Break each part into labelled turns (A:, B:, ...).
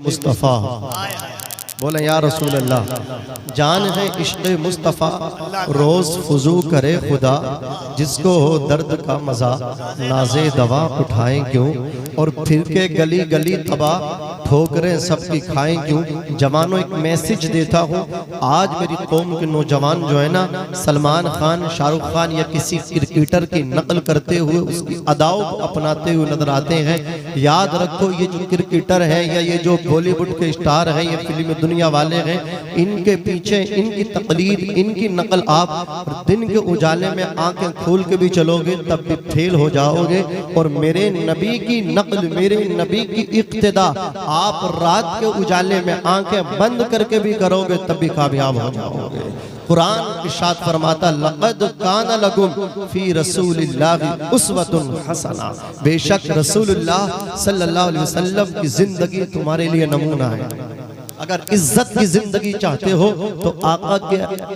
A: मुस्तफ़ा बोले या रसूल अल्लाह। जान है इश्क़ मुस्तफ़ा रोज़ फुजू करे खुदा, जिसको हो दर्द का मज़ा नाज़े दवा उठाएं क्यों, और फिर के गली गली तबाह ठोकरें सबकी खाएं क्यों। जवानों एक मैसेज देता हूँ, आज मेरी कौम के नौजवान जो है ना, सलमान खान, शाहरुख खान या किसी क्रिकेटर की नकल करते हुए उसकी अदाओं को अपनाते हुए नजर आते हैं। याद रखो, ये जो क्रिकेटर है या ये जो बॉलीवुड के स्टार हैं, ये फिल्म दुनिया वाले हैं, इनके पीछे इनकी तकलीद, इनकी नकल आप दिन के उजाले में आंखें खोल के भी चलोगे तब भी फेल हो जाओगे। और मेरे नबी की नकल, मेरे नबी की इक्तिदा आप रात के उजाले में आंखें बंद करके भी करोगे तब भी कामयाब हो जाओगे। कुरान इरशाद फरमाता, लक़द कान लकुम फी रसूलिल्लाहि उस्वतुन हसना, बेशक रसूलुल्लाह सल्लल्लाहु अलैहि वसल्लम की जिंदगी तुम्हारे लिए नमूना है। अगर इज्जत की जिंदगी चाहते हो तो आका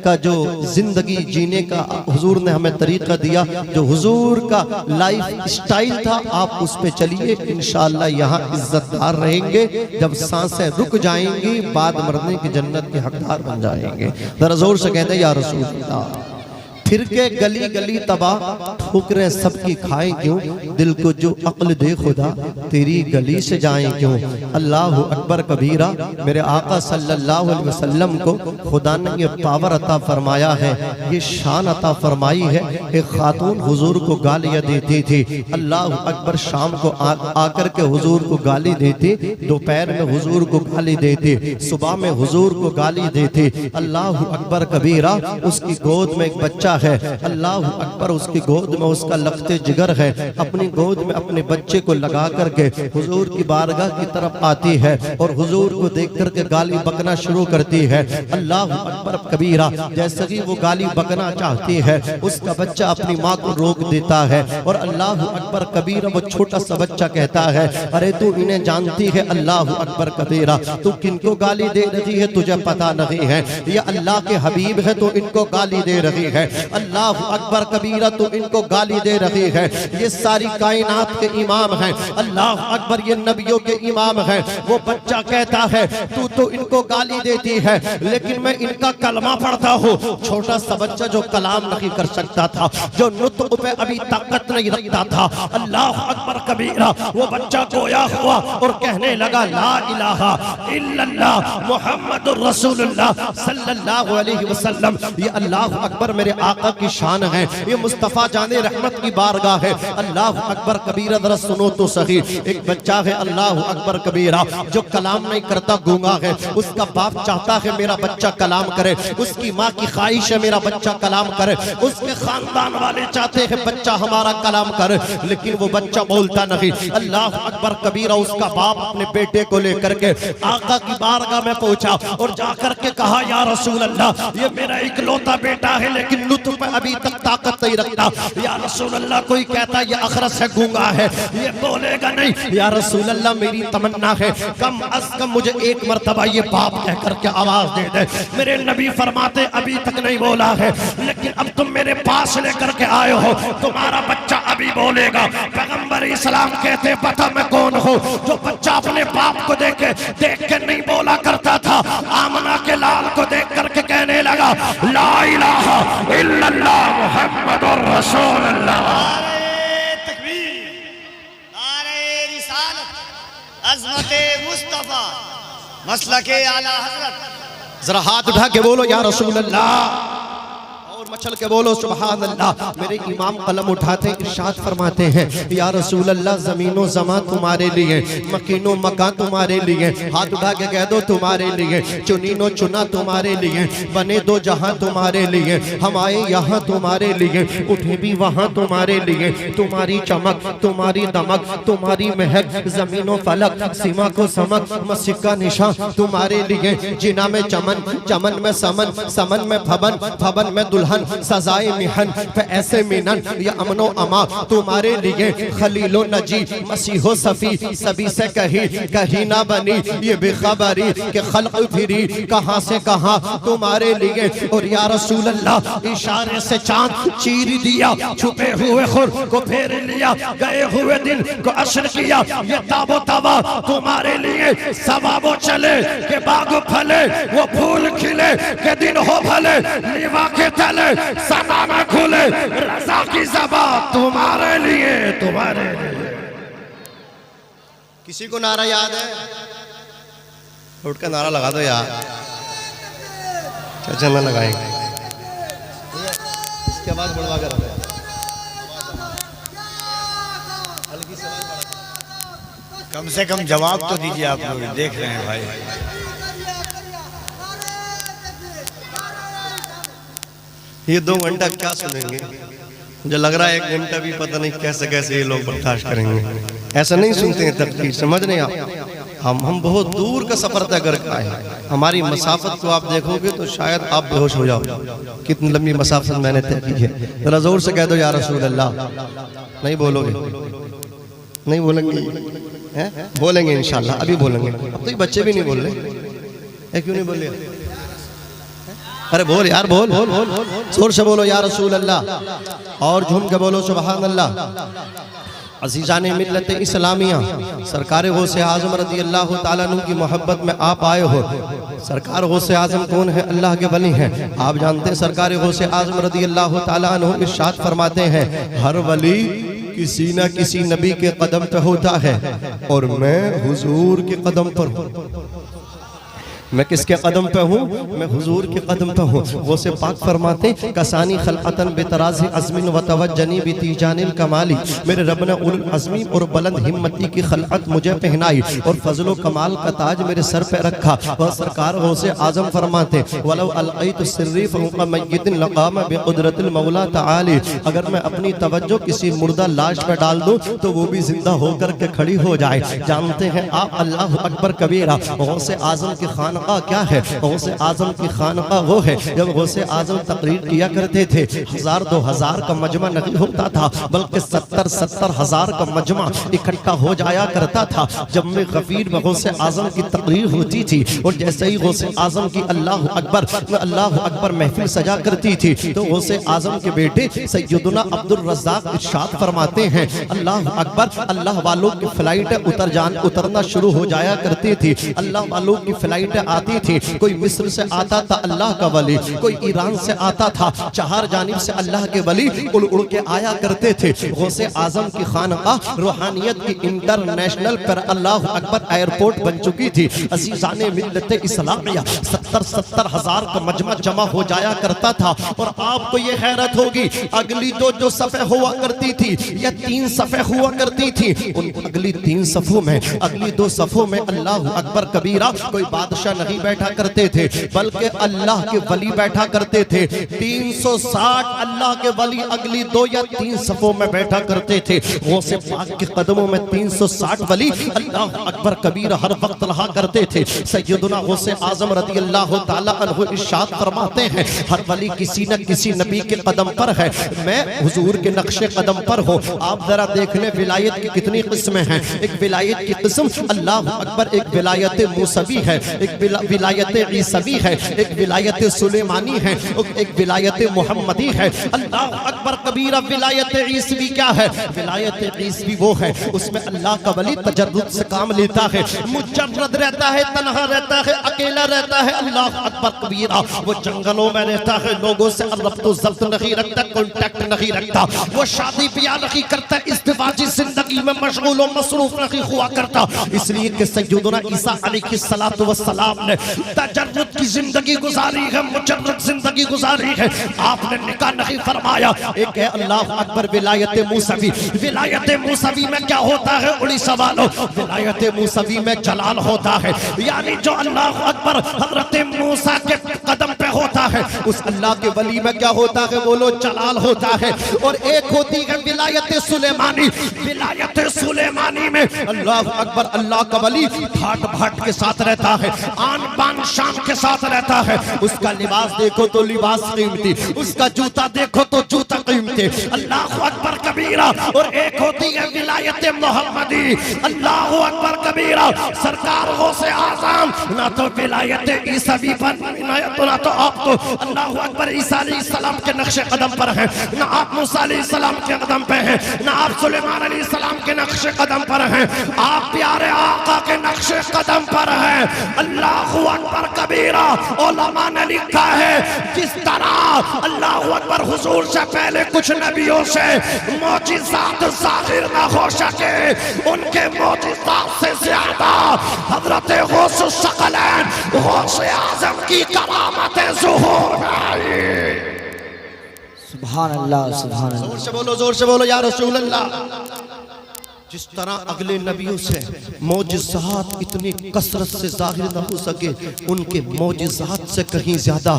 A: का जो जिंदगी जीने का हुजूर ने हमें तरीका दिया, जो हुजूर का लाइफ स्टाइल था, आप उस पे चलिए। इंशाअल्लाह यहाँ इज्जतदार रहेंगे। जब सांसें रुक जाएंगी, बाद मरने की जन्नत के हकदार बन जाएंगे। जरा जोर से कहते हैं या रसूल अल्लाह। फिर के गली गली तबाह ठोकरें सबकी खाएं क्यों, दिल को जो अक्ल दे खुदा तेरी गली से जाएं क्यों। अल्लाह अकबर कबीरा। मेरे आका सल्लल्लाहु अलैहि वसल्लम को खुदा ने ये पावर अता फरमाया है, ये शान अता फरमाई है। एक खातून हुजूर को गालियां देती थी, अल्लाह अकबर। शाम को आकर के हुजूर को गाली देती, दोपहर में हुजूर को गाली देती, सुबह में हुजूर को गाली देती। अल्लाह अकबर कबीरा। उसकी गोद में एक बच्चा है, अल्लाह अकबर। उसकी गोद में उसका लखते जिगर है, अपनी गोद में अपने बच्चे को लगा करके हुजूर की बारगाह की तरफ आती है और हुजूर को देख करके गाली बकना शुरू करती है। अल्लाह अकबर कबीरा। जैसे ही वो गाली बकना चाहती है, उसका बच्चा अपनी माँ को रोक देता है और अल्लाह अकबर कबीरा। वो छोटा सा बच्चा कहता है, अरे तू इन्हें जानती है अल्लाह अकबर कबीरा, तू किनको गाली दे रही है तुझे पता नहीं है, ये अल्लाह के हबीब है तो इनको गाली दे रही है। अल्लाह अकबर कबीरा, तू इनको गाली दे रही है, ये सारी कायनात के इमाम हैं। अल्लाह अकबर, ये नबियों के इमाम हैं। वो बच्चा कहता है, तू तो इनको गाली देती है लेकिन मैं इनका कलमा पढ़ता हूँ। छोटा सा बच्चा जो कलाम नहीं कर सकता था, जो नुत्क़ पे अभी ताकत नहीं रखता था, अल्लाह अकबर कबीरा, वो बच्चा गोया हुआ और कहने लगा, ला इलाहा इल्लल्लाह मुहम्मदुर रसूलुल्लाह सल्लल्लाहु अलैहि वसल्लम। ये अल्लाह अकबर मेरे आका की शान है, ये मुस्तफा जाने रहमत की बारगाह है। अल्लाह अकबर कबीरा। जरा सुनो तो सही। एक बच्चा है अल्लाह अकबर कबीरा, जो कलाम नहीं करता, गूंगा है। उसका बाप चाहता है मेरा बच्चा कलाम करे, उसकी माँ की ख्वाहिश है मेरा बच्चा कलाम करे, उसके खानदान वाले चाहते हैं बच्चा हमारा कलाम करे, लेकिन वो बच्चा बोलता नहीं। अल्लाह अकबर कबीरा। उसका बाप अपने बेटे को लेकर के आका की बारगाह में पहुंचा और जाकर के कहा, या रसूल अल्लाह, ये मेरा इकलौता बेटा है लेकिन लुत्फ पे अभी तक ताकत नहीं रखता। या रसूल अल्लाह, कोई कहता ये अखरस से गूंगा है, ये बोलेगा नहीं। या रसूल अल्लाह, मेरी तमन्ना है कम अज कम मुझे एक मर्तबा ये बाप कह करके आवाज दे दे। मेरे नबी फरमाते, अभी तक नहीं बोला है लेकिन अब तुम मेरे पास लेकर के आए हो, तुम्हारा बच्चा अभी बोलेगा। पैगंबर इस्लाम कहते, पता मैं कौन हूँ, जो बच्चा अपने बाप को देख के नहीं बोला करता था, आमना के लाल को देख करके कहने लगा, ला इलाहा इल्लल्लाह मुहम्मदुर रसूलुल्लाह।
B: नारे तकबीर, नारे रिसालत, अज़मते मुस्तफा, मसलके आला हज़रत।
A: जरा हाथ उठा के बोलो या रसूल अल्लाह, और मचल के बोलो सुभान अल्लाह। मेरे इमाम कलम उठाते इरशाद फरमाते हैं, या रसूल अल्लाह, ज़मीनो ज़मा तुम्हारे लिए, मकीनो मकान तुम्हारे लिए, हाथ उठा के कह दो तुम्हारे लिए, चुनीनो चुना तुम्हारे लिए, बने दो जहां तुम्हारे लिए, हम आए यहाँ तुम्हारे लिए, उठे भी वहाँ तुम्हारे लिए। तुम्हारी चमक, तुम्हारी दमक, तुम्हारी महक, जमीनो फलक, सीमा को समक, मस्जिद का निशान तुम्हारे लिए। जिना में चमन, चमन में समन, समन में भवन, भवन में दुल्हन, सजाए मिहन पे ऐसे मिनन, ये अमनो अमा तुम्हारे लिए। खलीलो नजी मसीहो सफी, सभी से कहीं ना बनी ये बेखबरी के खल्क फिरी कहां से कहां तुम्हारे लिए। और या रसूल अल्लाह, इशारे से चांद चीर दिया, छुपे हुए खुर को फेर लिया, गए हुए दिन को अशर किया, ये ताबो तवा तुम्हारे लिए, सवाबो
C: चले के बाग फले, वो फूल खिले के दिन हो भले, नीवा के तले सना में खुले, रजा की ज़बां तुम्हारे लिए, तुम्हारे लिए।
A: किसी को नारा याद है? उठ कर नारा लगा दो यार। अच्छा ना लगाएंगे, इसके आवाज बढ़वा कर
B: कम से कम जवाब तो दीजिए, आप लोग देख रहे हैं भाई।
A: ये 2 घंटा क्या सुनेंगे? मुझे लग रहा है 1 घंटा भी पता नहीं कैसे कैसे ये लोग बर्दाश्त करेंगे। ऐसा नहीं सुनते हैं तकरीर, समझ नहीं आप? हम बहुत दूर का सफर तय करके आए हैं। हमारी मसाफत को आप देखोगे तो शायद आप बेहोश हो जाओ। कितनी लंबी मसाफत मैंने तय की है। जरा जोर से कह दो या रसूल अल्लाह। नहीं बोलोगे? नहीं बोलेंगे? बोलेंगे इंशाल्लाह, अभी बोलेंगे। अब तो ये बच्चे भी नहीं बोल रहे, क्यों नहीं बोले? अरे बोल यार, बोल बोल बोल जोर से बोलो या रसूल अल्लाह, और झूम के बोलो सुभान अल्लाह। अज़ीज़ाने मिल्लत इस्लामिया, सरकार गौसे आज़म रज़ी अल्लाह ताला अन्हु की मोहब्बत में आप आए हो। सरकार गौसे आज़म कौन है? अल्लाह के वली हैं। आप जानते हैं सरकार गौसे आज़म रज़ी अल्लाह ताला अन्हु इरशाद फरमाते हैं, हर वली किसी न किसी नबी के कदम पे होता है, और मैं हुजूर के कदम पर हूँ। मैं किसके कदम पे हूँ? मैं हुजूर के कदम पे हूँ। वो से पाक फरमाते कसानी खलअतन बेतराज़ी अज़मिन व तवज्जनी बितीजानिल कमाली, मेरे रब ने उल अज़मी और बुलंद हिम्मती की खलअत मुझे पहनाई और फजलो कमाल का ताज मेरे सर पे रखा। वह सरकार वो से आज़म फरमाते वलौ अलक़ैतु सिर्री फ़ौक़ मय्यतिन लक़ाम बिक़ुदरतिल मौला तआली, अगर मैं अपनी तवज्जो किसी मुर्दा लाश पे डाल दूँ तो वो भी जिंदा होकर के खड़ी हो जाए। जानते हैं आप अल्लाह अकबर कबीरा। गौसे आज़म की खानका क्या है? गौसे आज़म की खानका वो है जब गौसे आज़म तकरीर किया करते थे 1000-2000 का मजमा नहीं होता था, बल्कि 70,000 का मजमा इकट्ठा हो जाया करता था। जब में गफीर में गौसे आज़म की तकरीर होती थी और जैसे ही गौसे आज़म की अल्लाह अकबर महफिल सजा करती थी तो गौसे आज़म के बेटे सैयदना अब्दुल रज़्ज़ाक़ इरशाद फरमाते हैं, अल्लाह अकबर, अल्लाह वालों की फ्लाइटें उतरना शुरू हो जाया करती थी। अल्लाह वालों की फ्लाइटें आती थी, कोई मिस्र से आता था अल्लाह का वली, कोई ईरान से आता था, 4 जानिब से अल्लाह के वली उड़ उड़ के आया करते थे। गौसे आज़म की खानका रूहानियत की इंटरनेशनल पर अल्लाह अकबर एयरपोर्ट बन चुकी थी। अज़ीज़ाने मिल्लत इस्लामिया 70,000 का मजमा जमा हो जाया करता था। और आपको ये हैरत होगी, अगली जो सफ़े हुआ करती थी या 3 सफ़े हुआ करती थी, उन अगली 3 सफ़ों में, अगली 2 सफ़ों में अल्लाह अकबर कबीरा कोई बादशाह नहीं बैठा करते थे, बल्कि अल्लाह के वली बैठा करते थे। 360 अल्लाह के वली अगली 2 या 3 सफ़ों में बैठा करते थे। गौसे पाक के कदमों में 360 वली अल्लाह अकबर कबीर हर वक्त रहा करते थे। सैयदना गौसे आज़म रज़ी अल्लाह ताला अन्हु इरशाद फरमाते हैं, हर वली किसी न किसी नबी के कदम पर है, मैं हुजूर के नक्शे कदम पर हूँ। आप जरा देख लें विलायत की कितनी किस्में हैं। एक विलायत की किस्म अल्लाह अकबर, एक विलायत मूसवी है, एक विलायत ईसवी है, एक विलायत सुलेमानी है, एक विलायत मोहम्मदी है। अल्लाह अकबर कबीरा। विलायत ईसवी क्या है? विलायत ईसवी वो है उसमें अल्लाह का वली तजर्रुद से काम लेता है, मुजर्रद रहता है, तन्हा रहता है, अकेला रहता है। अल्लाह अकबर कबीरा। वो जंगलों में रहता है, लोगों से रब्तो ज़ब्त नहीं रखता, कॉन्टैक्ट नहीं रखता, वो शादी ब्याह नहीं करता, इज़्दिवाजी जिंदगी में मशगूल और मसरूफ नहीं हुआ करता। इसलिए कि सैयदना ईसा अलैहिस्सलातु वस्सलाम ने तजर्रुद की जिंदगी गुजारी है, मुजर्रद जिंदगी गुजारी है। आपने निकाह नहीं फरमाया। एक है अल्लाह अकबर विलायत मूसवी। विलायत मूसवी में क्या होता है उड़ीसा वालों? विलायत मूसवी में जलाल होता है, यानी जो अल्लाह अकबर हजरत मूसा के कदम पे होता है उस अल्लाह के वली में क्या होता है? बोलो जलाल होता है। और एक होती है विलायत सुलेमानी। विलायत सुलेमानी में अल्लाह अकबर, अल्लाह का वली ठाट भाट के साथ रहता है, आन बान शान के साथ रहता है। उसका लिबास देखो तो लिबास कीमती, उसका जूता देखो तो जूता कीमती। अल्लाह अकबर कबीरा। और एक होती है विलायत मोहम्मदी। अल्लाह अकबर कबीरा। सरकार गौसे आज़म ना तो विलायत ईसवी पर ना तो आपको
C: अल्लाह अकबर ईसा अलैहिस्सलाम के नक्शे कदम पर हैं, ना आप मूसा अलैहिस्सलाम के कदम पे हैं, ना आप सुलेमान अलैहिस्सलाम के नक्शे कदम पर हैं, आप प्यारे आका के नक्शे कदम पर हैं। अल्लाह अकबर कबीरा। उलमा ने लिखा है जिस तरह अल्लाह अकबर हुजूर से पहले कुछ नबियों से मौजिज़ात ज़ाहिर न हो सके, उनके मौजिज़ात से ज्यादा हज़रत गौसुस सकलैन गौसे आज़म की करामतें ज़ुहूर में आई।
D: सुभान अल्लाह, सुभान अल्लाह।
A: जोर से बोलो या रसूल अल्लाह। जिस तरह अगले नबियों से मौजिज़ात इतनी कसरत से जाहिर न हो सके, उनके मौजिज़ात से कहीं ज्यादा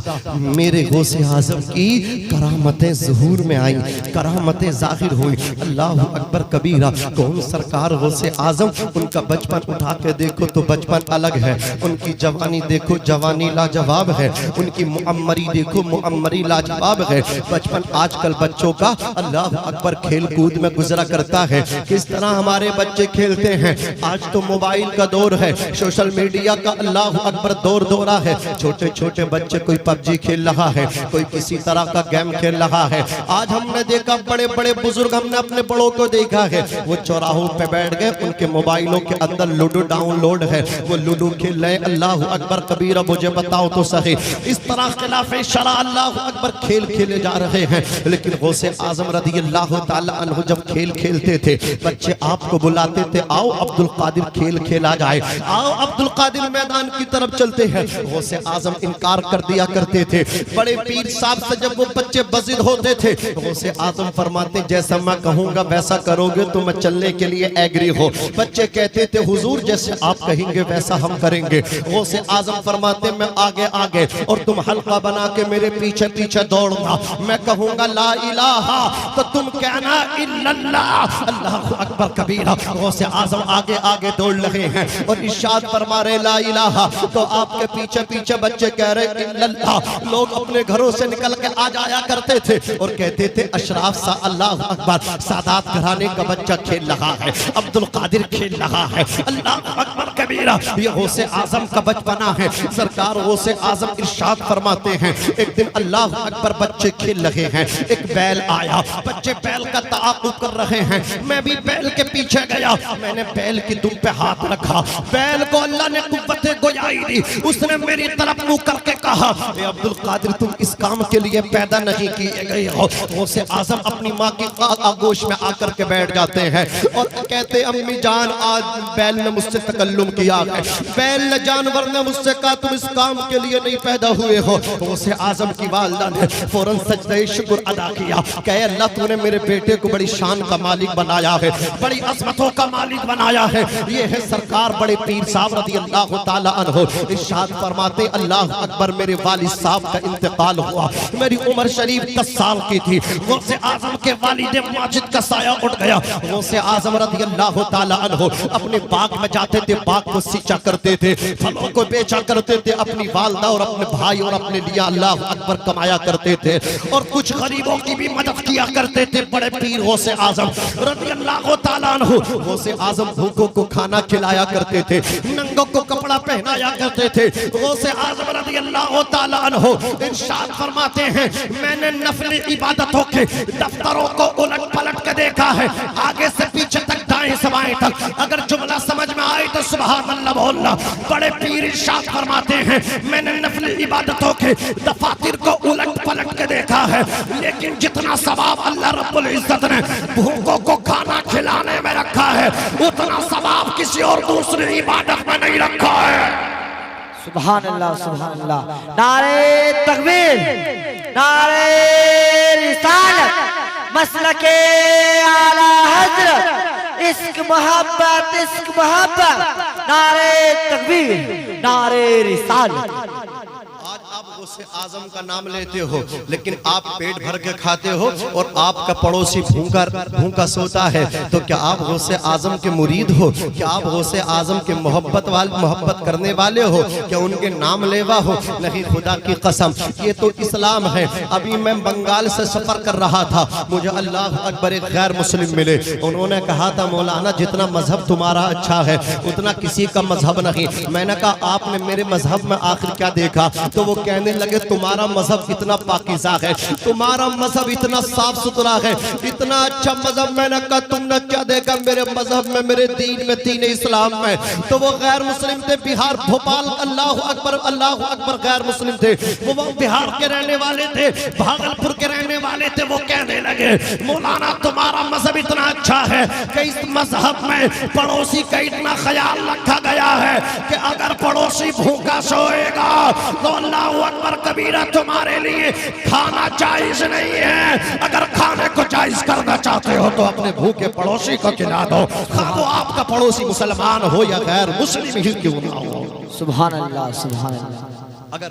A: मेरे गौसे आज़म की करामतें ज़ुहूर में आई, करामतें जाहिर हुई। अल्लाह अकबर कबीरा। कौन सरकार गौसे आज़म, उनका बचपन उठा के देखो तो बचपन अलग है, उनकी जवानी देखो जवानी लाजवाब है, उनकी मुअम्मरी देखो मुअम्मरी लाजवाब है। बचपन आजकल बच्चों का अल्लाह अकबर खेल कूद में गुजरा करता है। किस तरह हमारे बच्चे खेलते हैं। आज तो मोबाइल का दौर है, सोशल मीडिया का अल्लाह अकबर दौरा है। छोटे छोटे बच्चे कोई पबजी खेल रहा है, कोई किसी तरह का गेम खेल रहा है। आज हमने देखा बड़े बड़े बुजुर्ग, हमने अपने बड़ों को देखा है, वो चौराहों पे बैठ गए, उनके मोबाइलों के अंदर लूडो डाउनलोड है, वो लूडो खेल रहे। अल्लाह अकबर कबीरा। मुझे बताओ तो सही, इस तरह खिलाफे शरा अल्लाह अकबर खेल खेले जा रहे हैं। लेकिन गौसे आज़म रज़ी अल्लाह ताला अन्हु जब खेल खेलते थे, बच्चे आपको बुलाते थे, आओ अब्दुल कादिर खेल खेला जाए, आओ अब्दुल कादिर मैदान की तरफ चलते हैं। गौसे आज़म इनकार कर दिया करते थे। बड़े पीर साहब से जब वो बच्चे बज़िद होते थे, गौसे आज़म फरमाते जैसा मैं कहूँगा वैसा करोगे तो मैं चलने के लिए एग्री हो। बच्चे कहते थे हुजूर जैसे आप कहेंगे वैसा हम करेंगे। गौसे आज़म फरमाते मैं आगे आगे और तुम हल्का बना के मेरे पीछे पीछे दौड़ना। मैं कहूँगा ला इलाहा तो तुम कहना इल्लल्लाह। अल्लाह अकबर कबीरा। गौसे आज़म आगे आगे दौड़ रहे हैं और इरशाद फरमा रहे ला इलाहा, तो आपके पीछे पीछे बच्चे कह रहे इल्लल्लाह। लोग अपने घरों से निकल के आ जाया करते थे और कहते थे अशराफ सा अल्लाह अकबर सादात घराने का बच्चा खेल रहा है, अब्दुल कादिर खेल रहा है। अल्लाह अकबर कबीरा। ये गौसे आज़म का बचपना है। सरकार गौसे आज़म इरशाद फरमाते हैं एक दिन अल्लाह अकबर बच्चे खेल रहे हैं, एक बैल आया, बच्चे बैल का ताक़ुब कर रहे हैं। मैं भी बैल के पीछे गया, मैंने बैल की दुम पे हाथ रखा, बैल को अल्लाह ने कुव्वत गोयाई दी। उसने मेरी तरफ मुंह करके कहा अब्दुल कादिर तुम इस काम के लिए पैदा नहीं किए गए हो। गौसे आज़म अपनी माँ की आगोश में आकर के बैठ जाते हैं और कहते अम्मी जान आज बैल ने मुझसे तकल्लुम किया है, बैल ने जानवर ने मुझसे कहा तुम इस काम के लिए नहीं पैदा हुए हो। गौसे आज़म की वालिदा ने फौरन सजदे शुक्र अदा किया, कहे अल्लाह तूने मेरे बेटे को बड़ी शान का मालिक बनाया है, बड़ी अज़मतों का मालिक बनाया है। ये है सरकार बड़े पीर साहब रज़ी अल्लाह ताला अन्हु। इरशाद फरमाते अल्लाह अकबर मेरे वालिद साहब का इंतकाल हुआ, मेरी उम्र शरीफ 10 साल की थी। गौसे आज़म के वालिद माजिद का साया उठ गया। गौसे आज़म रज़ी अल्लाह ताला अन्हु अपने बाग में जाते थे, बाग को सींचा करते थे, फलों को बेचा करते थे, अपनी वालिदा और अपने भाई और अपने लिए अल्लाह अकबर कमाया करते थे और कुछ गरीबों की भी मदद किया करते थे। बड़े पीर गौसे आज़म रज़ी अल्लाह ताला अन्हु गौसे आज़म भूखों को खाना खिलाया करते थे, नंगों को कपड़ा पहनाया करते थे। गौसे आज़म रज़ी अल्लाह ताला अन्हु इरशाद फरमाते हैं मैंने नफली इबादतों के दफ्तरों को उलट पलट के देखा है, आगे से पीछे तक दाएं से बाएं तक। अगर जुमला समझ में आए तो सुभान अल्लाह बोलना। बड़े पीर इरशाद फरमाते हैं मैंने नफली इबादतों के दफातर को उलट पलट के देखा है, लेकिन जितना सवाब अल्लाह रब्बुल इज्जत ने भूखों को खाना खिलाने में रखा है, उतना सवाब किसी और दूसरी इबादत में नहीं रखा है।
D: सुभान अल्लाह, सुभान अल्लाह। नारे तकबीर, नारे रिसालत, मसलके आला हज़रत, इश्क मोहब्बत, नारे तकबीर, नारे रिसालत।
A: आप गौसे आज़म का नाम लेते हो लेकिन आप पेट भर के खाते हो और आपका पड़ोसी भूखा सोता है, तो क्या आप गौसे आज़म के मुरीद हो? क्या आप गौसे आज़म के मोहब्बत करने वाले हो? क्या उनके नाम लेवा हो? नहीं, खुदा की कसम ये तो इस्लाम है। अभी मैं बंगाल से सफर कर रहा था, मुझे अल्लाह अकबर एक गैर मुस्लिम मिले। उन्होंने कहा था मौलाना जितना मजहब तुम्हारा अच्छा है उतना किसी का मजहब नहीं। मैंने कहा आपने मेरे मजहब में आखिर क्या देखा? तो वो कहने लगे तुम्हारा मजहब इतना पाकीज़ा है, तुम्हारा मजहब इतना साफ सुथरा है, इतना अच्छा मजहब। मैंने कहा तुमने क्या देखा मेरे मजहब में, मेरे दीन में, दीन इस्लाम में? तो वो गैर मुस्लिम थे, बिहार भोपाल, अल्लाह अकबर गैर मुस्लिम थे, वो बिहार के रहने वाले थे, भागलपुर के रहने वाले थे। वो कहने लगे मौलाना तुम्हारा मजहब इतना अच्छा है कि इस मजहब में पड़ोसी का इतना ख्याल रखा गया है कि अगर पड़ोसी भूखा सोएगा तो अल्लाह अकबर कबीरा तुम्हारे लिए खाना जायज नहीं है। अगर खाने को जायज करना चाहते हो तो अपने भूखे पड़ोसी को खिला दो, खा वो आपका पड़ोसी मुसलमान हो या गैर मुस्लिम ही क्यों ना हो।
D: सुभान अल्लाह, सुभान अल्लाह।
A: अगर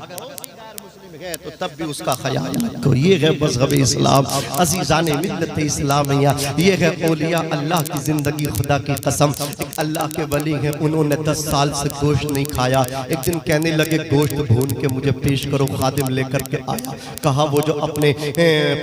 A: है तो तब भी उसका ख्याल तो ये है मज़हब इस्लाम। अज़ीज़ान मिल्लत इस्लामिया, ये है औलिया अल्लाह की ज़िंदगी। खुदा की कसम, एक अल्लाह के वली हैं, उन्होंने 10 साल से गोश्त नहीं खाया। एक दिन कहने लगे गोश्त भून के मुझे पेश करो। खादिम लेकर के आया, कहा वो जो अपने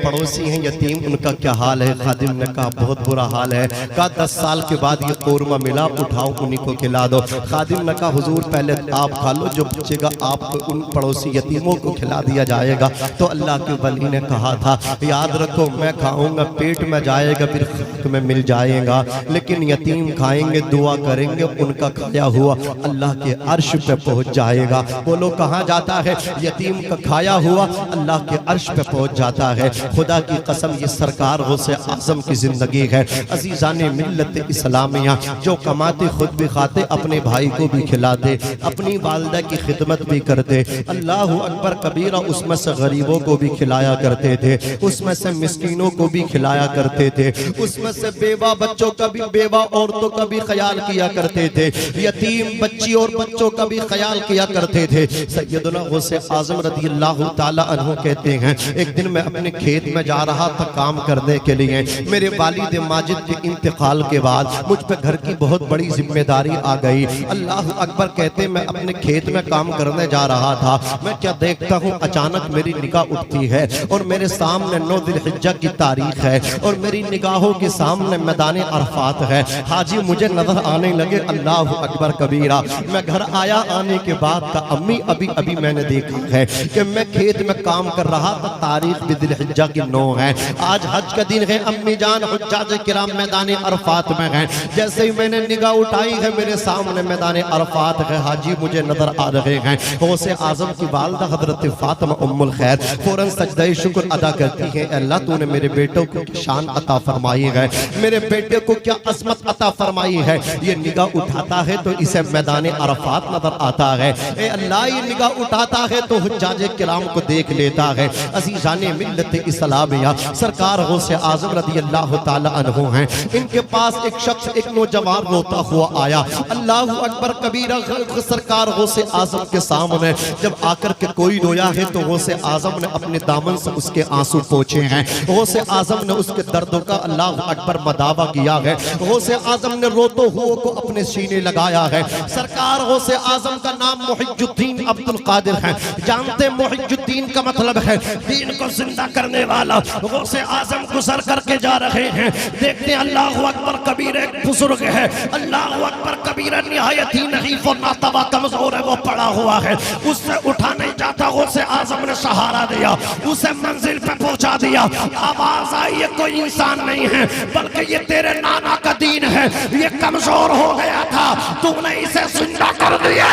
A: पड़ोसी हैं यतीम, उनका क्या हाल है? खादिम ने कहा बहुत बुरा हाल है। कहा 10 साल के बाद ये कौरमा मिला, उठाओ उन्हीं को खिला दो। खादिम ने कहा हुजूर पहले आप खा लो, जो बचेगा आपको उन पड़ोसी यतीमों को खिला दिया जाएगा। तो अल्लाह के वली ने कहा था याद रखो मैं खाऊंगा पेट में जाएगा, फिर खाक में मिल जाएगा, लेकिन यतीम खाएंगे, दुआ करेंगे, उनका खाया हुआ अल्लाह के अर्श पे पहुंच जाएगा। बोलो कहाँ जाता है? यतीम का खाया हुआ अल्लाह के अर्श पे पहुंच जाता है। खुदा की कसम ये सरकार गौसे आज़म की जिंदगी है। अज़ीज़ाने मिल्लत इस्लामिया, जो कमाते खुद भी खाते, अपने भाई को भी खिलाते, अपनी वालिदा की खिदमत भी करते। अल्लाह अकबर कबीरा, उसमें से गरीबों को भी खिलाया करते थे, उसमें से मिस्कीनों को भी खिलाया करते थे, उसमें से बेवा बच्चों का भी, बेवा औरतों का भी ख्याल किया करते थे, यतीम बच्ची और बच्चों का भी ख्याल किया करते थे। सैयदना गौसे आज़म रज़ी अल्लाह ताला अन्हु कहते हैं एक दिन मैं अपने खेत में जा रहा था काम करने के लिए। मेरे वालिद माजिद के इंतकाल के बाद मुझ पे घर की बहुत बड़ी जिम्मेदारी आ गई। अल्लाह अकबर कहते मैं अपने खेत में काम करने जा रहा था, मैं क्या देखता हूँ अचानक मेरी निगाह उठती है और मेरे सामने 9 ज़िलहिज्जा की तारीख है और मेरी निगाहों के सामने मैदान अरफात है। हाजी मुझे नजर आने लगे। अल्लाह अकबर कबीरा। मैं घर आया, आने के बाद का अम्मी अभी अभी मैंने देखा है कि मैं खेत में काम कर रहा था, तारीख भी ज़िलहिज्जा की 9 है, आज हज का दिन है। अम्मी जान हुज्जाज किराम मैदान अरफात में हैं। जैसे ही मैंने निगाह उठाई है मेरे सामने मैदान अरफात है, हाजी मुझे नजर आ रहे हैं। गौसे आज़म की वालिदा हजरत फातिमा उम्मुल खैर फौरन सजदे शुक्र अदा करती है, अल्लाह तूने मेरे बेटों को शान अता फरमाई है, मेरे बेटे को क्या अज़मत अता फरमाई है। ये निगाह उठाता है तो इसे मैदान अरफात नजर आता है। ए अल्लाह ये निगाह उठाता है तो हुज्जाज किराम को देख लेता है। अज़ीज़ाने मिल्लत इस्लामिया, सरकार गौसे आज़म रज़ी अल्लाह ताला अन्हु हैं, इनके पास एक शख्स, एक नौजवान रोता हुआ आया। अल्लाह अकबर कबीरा। सरकार गौसे आज़म के सामने जब आकर के कोई रोया है तो गौसे आज़म ने अपने दामन से उसके आंसू पोंछे हैं। गौसे आज़म ने उसके दर्दों का अल्लाह अकबर मदावा किया है। गौसे आज़म ने रोते हुए को अपने सीने लगाया है। सरकार गौसे आज़म का नाम मुहिजुद्दीन अब्दुल कादिर है। जानते मुहिजुद्दीन का मतलब है दीन को जिंदा करने वाला। गौसे आज़म गुजर करके जा रहे हैं, देखते अल्लाह अकबर कबीर एक बुजुर्ग है, अल्लाह अकबर कबीर निहायत ही नहीफ और नातवा कमजोर है, वो पड़ा हुआ है, उससे उठा नहीं जाता। गौसे आज़म ने सहारा दिया, उसे मंजिल पे पहुंचा दिया। आवाज आई ये कोई इंसान नहीं है बल्कि ये तेरे नाना का दीन है, ये कमजोर हो गया था, तूने इसे जिंदा कर दिया।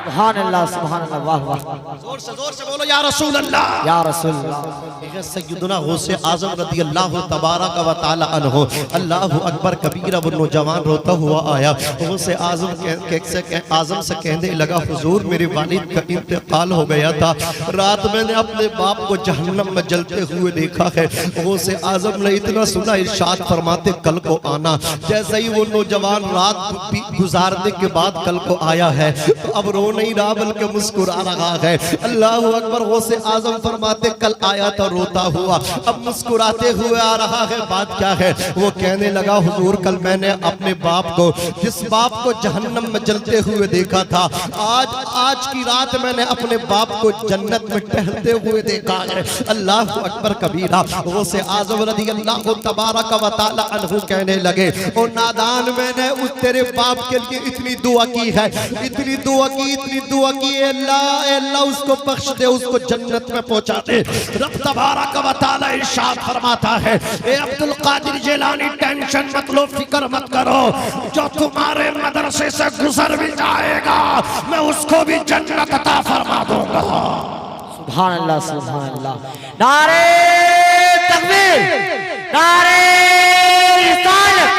D: सुभान अल्लाह, सुभान अल्लाह, वाह वाह।
A: जोर से बोलो या रसूल अल्लाह,
D: या रसूल अल्लाह।
A: सैयदना गौसे आज़म रज़ी अल्लाह तबारक व तआला अन्हु, अल्लाह अकबर कबीरा। वो नौजवान रोता हुआ आया, गौसे आज़म से कहने लगा हुजूर मेरे वालिद का इंतकाल हो गया था, रात मैंने अपने बाप को जहन्नम में जलते हुए देखा है। गौसे आज़म ने इतना सुना, इरशाद फरमाते कल को आना। जैसे ही वो नौजवान रात गुजारने के बाद कल को आया है तो अब रो नहीं रहा बल्कि मुस्कुरा रहा है। अल्लाह अकबर। गौसे आज़म फरमाते कल आया था रोता हुआ, अब मुस्कुराते हुए आ रहा है। बात क्या है? वो कहने लगा हुजूर कल मैंने अपने बाप को, जिस बाप को जहन्नम में जलते हुए देखा था, आज की रात मैंने अपने बाप को जन्नत में टहलते हुए देखा है। अल्लाह अकबर कबीरा। गौसे आज़म रज़ी अल्लाह तबारक व तआला अन्हु कहने लगे ओ नादान, मैंने उस तेरे बाप के लिए इतनी दुआ की है, इतनी दुआ की इतनी दुआ की, अल्लाह अल्लाह उसको बख्श दे, उसको जन्नत में पहुंचा दे।
C: रब तबारक व तआला इरशाद फरमाता है, ए अब्दुल कादिर जिलानी टेंशन मत लो, फिक्र मत करो, जो तुम्हारे मदरसे से गुजर भी जाएगा मैं उसको भी जन्नत अता फरमा दूंगा।
D: सुभान अल्लाह, सुभान अल्लाह। नारे तकबीर, नारे रिसालत,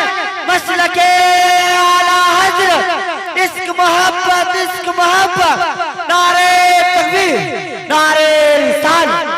D: मसलके आला हज़रत, इश्क मोहब्बत, इश्क मोहब्बत, नारे तकबीर, नारे रिसालत।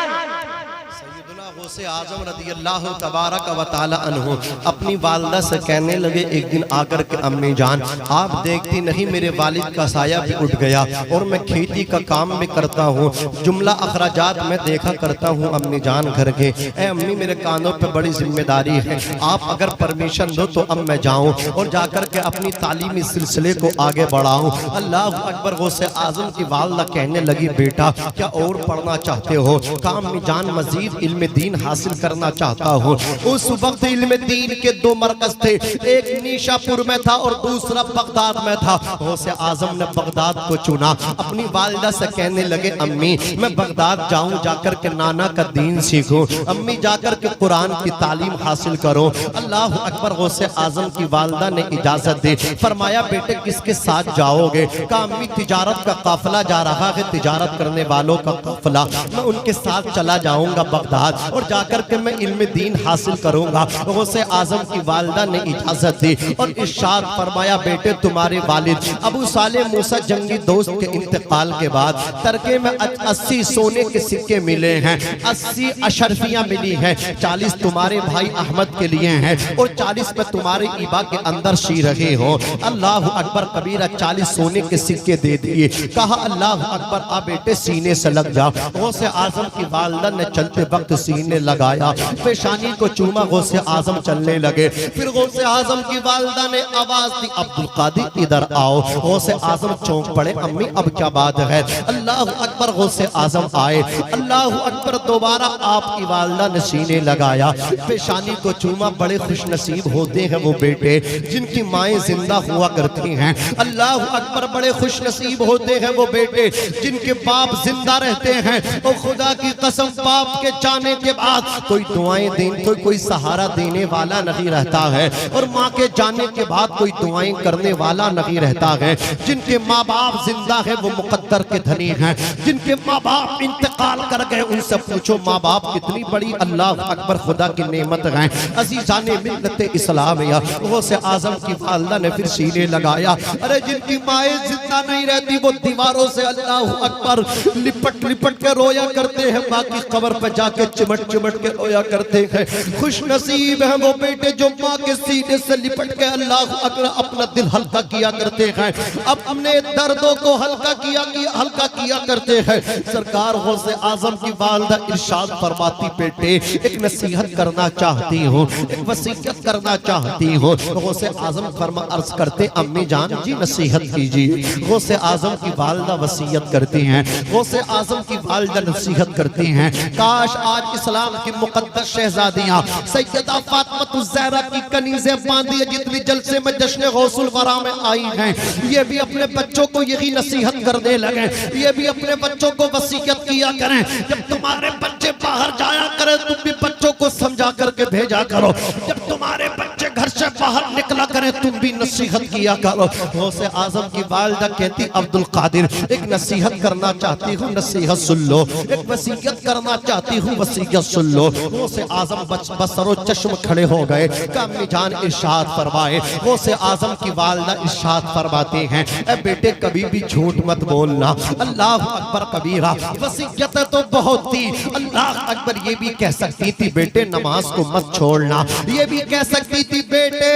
A: गौसे आजम रदी अल्लाह तबारक व तआला अन्हु अपनी वालिदा से कहने लगे एक दिन आकर के, अम्मी जान आप देखती नहीं मेरे वालिद का साया भी उठ गया और मैं खेती का काम भी करता हूँ, जुमला अखराजात में देखा करता हूँ अम्मी जान घर के। ए अम्मी मेरे कानों पे बड़ी जिम्मेदारी है, आप अगर परमिशन दो तो अब मैं जाऊँ और जाकर के अपनी तालीमी सिलसिले को आगे बढ़ाऊँ। अल्लाह अकबर। गौसे आजम की वालिदा कहने लगी, बेटा क्या और पढ़ना चाहते हो? कहा अम्मी जान मजीद इल्म दीन हासिल करना चाहता हूँ। उस वक्त इल्म दीन के दो मरकज थे, एक नीशापुर में था और दूसरा बगदाद में था। गौसे आजम ने बगदाद को चुना। अपनी वालिदा से कहने लगे, अम्मी मैं बगदाद जाऊं, जाकर के नाना का दीन सीखूं, अम्मी जाकर के कुरान की तालीम हासिल करो। अल्लाह अकबर। गौसे आजम की वालिदा ने इजाजत दी। फरमाया, बेटे किसके साथ जाओगे? कहा अम्मी तिजारत का काफिला जा रहा है, तिजारत करने वालों का काफिला, मैं उनके साथ चला जाऊंगा बगदाद और जाकर के मैं इल्म दीन हासिल करूंगा। गौसे आजम की वालिदा ने इजाजत दी और इरशाद फरमाया, बेटे तुम्हारे वालिद अबू सालेह मूसा जंगी दोस्त के इंतकाल के बाद तरके में 80 सोने के सिक्के मिले हैं, 80 अशरफियां मिली हैं, 40 तुम्हारे भाई अहमद के लिए हैं और 40 में तुम्हारे ईबा के अंदर सी रहे हो। अल्लाह अकबर कबीरा। 40 सोने के सिक्के दे दिए। कहा अल्लाह अकबर, आ बेटे सीने से लग जा। गौसे आजम की वालिदा ने चलते वक्त सीने लगाया, पेशानी को चूमा, गौसे आजम चलने लगे। फिर गौसे आजम की वालिदा ने आवाज दी, अब्दुल कादिर इधर आओ। गौसे आजम चौंक पड़े, अम्मी अब क्या बात है? अल्लाह अकबर। गौसे आजम आए। अल्लाह अकबर। दोबारा आपकी वालिदा ने सीने लगाया, पेशानी को चूमा। बड़े खुश नसीब होते हैं वो बेटे जिनकी माएँ जिंदा हुआ करती हैं। अल्लाह अकबर। बड़े खुश नसीब होते हैं वो बेटे जिनके बाप जिंदा रहते हैं। और खुदा की कसम, बाप के जाने के बाद कोई दुआएं देने, कोई सहारा देने वाला नहीं रहता है और माँ के जाने के बाद कोई दुआएं करने वाला नहीं रहता है। जिनके माँ बाप जिंदा है वो मुकद्दर के धनी हैं, जिनके माँ बाप इंतकाल कर गए उनसे पूछो माँ बाप कितनी बड़ी अल्लाह अकबर खुदा की नेमत है। अज़ीज़ाने मिल्लत इस्लाम या। गौसे आजम की वालिदा ने फिर सीने लगाया, अरे जिनकी माएँ जिंदा नहीं रहती वो दीवारों से अल्लाह अकबर लिपट लिपट के रोया करते हैं, बाकी कब्र पर जाके चिमट चिमट के रोया करते हैं। खुश नसीब है वो बेटे जो माँ के सीने से लिपट के अल्लाह अकबर अपना दिल हल्का किया करते हैं, अपने दर्दों को हल्का किया करते हैं। सरकार गौसे आजम की वालिदा इरशाद फरमाती, बेटे एक नसीहत करना चाहती हूँ, एक वसीयत करना चाहती हूँ। गौसे आजम फरमा अर्ज करते, अम्मी जान जी नसीहत कीजिए। गौसे आजम की वालिदा वसीयत करती हैं। गौसे आजम की वालिदा नसीहत करती हैं, काश आज इस्लाम की मुकद्दस शहजादियां सैयदा फातिमा ज़हरा की कनीज़ें बांधी जितनी जलसे में जश्न गौसुल वरा में आई हैं, ये भी अपने बच्चों को यही नसीहत करने लगे, ये भी अपने बच्चों को वसीयत किया करें। जब तुम्हारे बच्चे बाहर जाया करें तुम भी बच्चों को समझा करके भेजा करो, जब तुम्हारे बच्चे घर से बाहर निकला करें तुम भी नसीहत किया करो। गौसे आजम की वालिदा कहती, अब्दुल कादिर एक नसीहत करना चाहती हूँ, नसीहत सुन लो, एक वसीयत करना चाहती हूँ, वसीयत सुन लो। गौसे आजम बसरो चश्म खड़े हो गए। अम्मी जान इरशाद फरमाए। गौसे आजम की वालिदा इरशाद फरमाते हैं, ए बेटे कभी भी झूठ मत बोलना। अल्लाह अकबर कबीरा। वसीयत तो बहुत थी। अल्लाह अकबर ये भी कह सकती थी, बेटे नमाज को मत छोड़ना। ये भी कह सकती थी, बेटे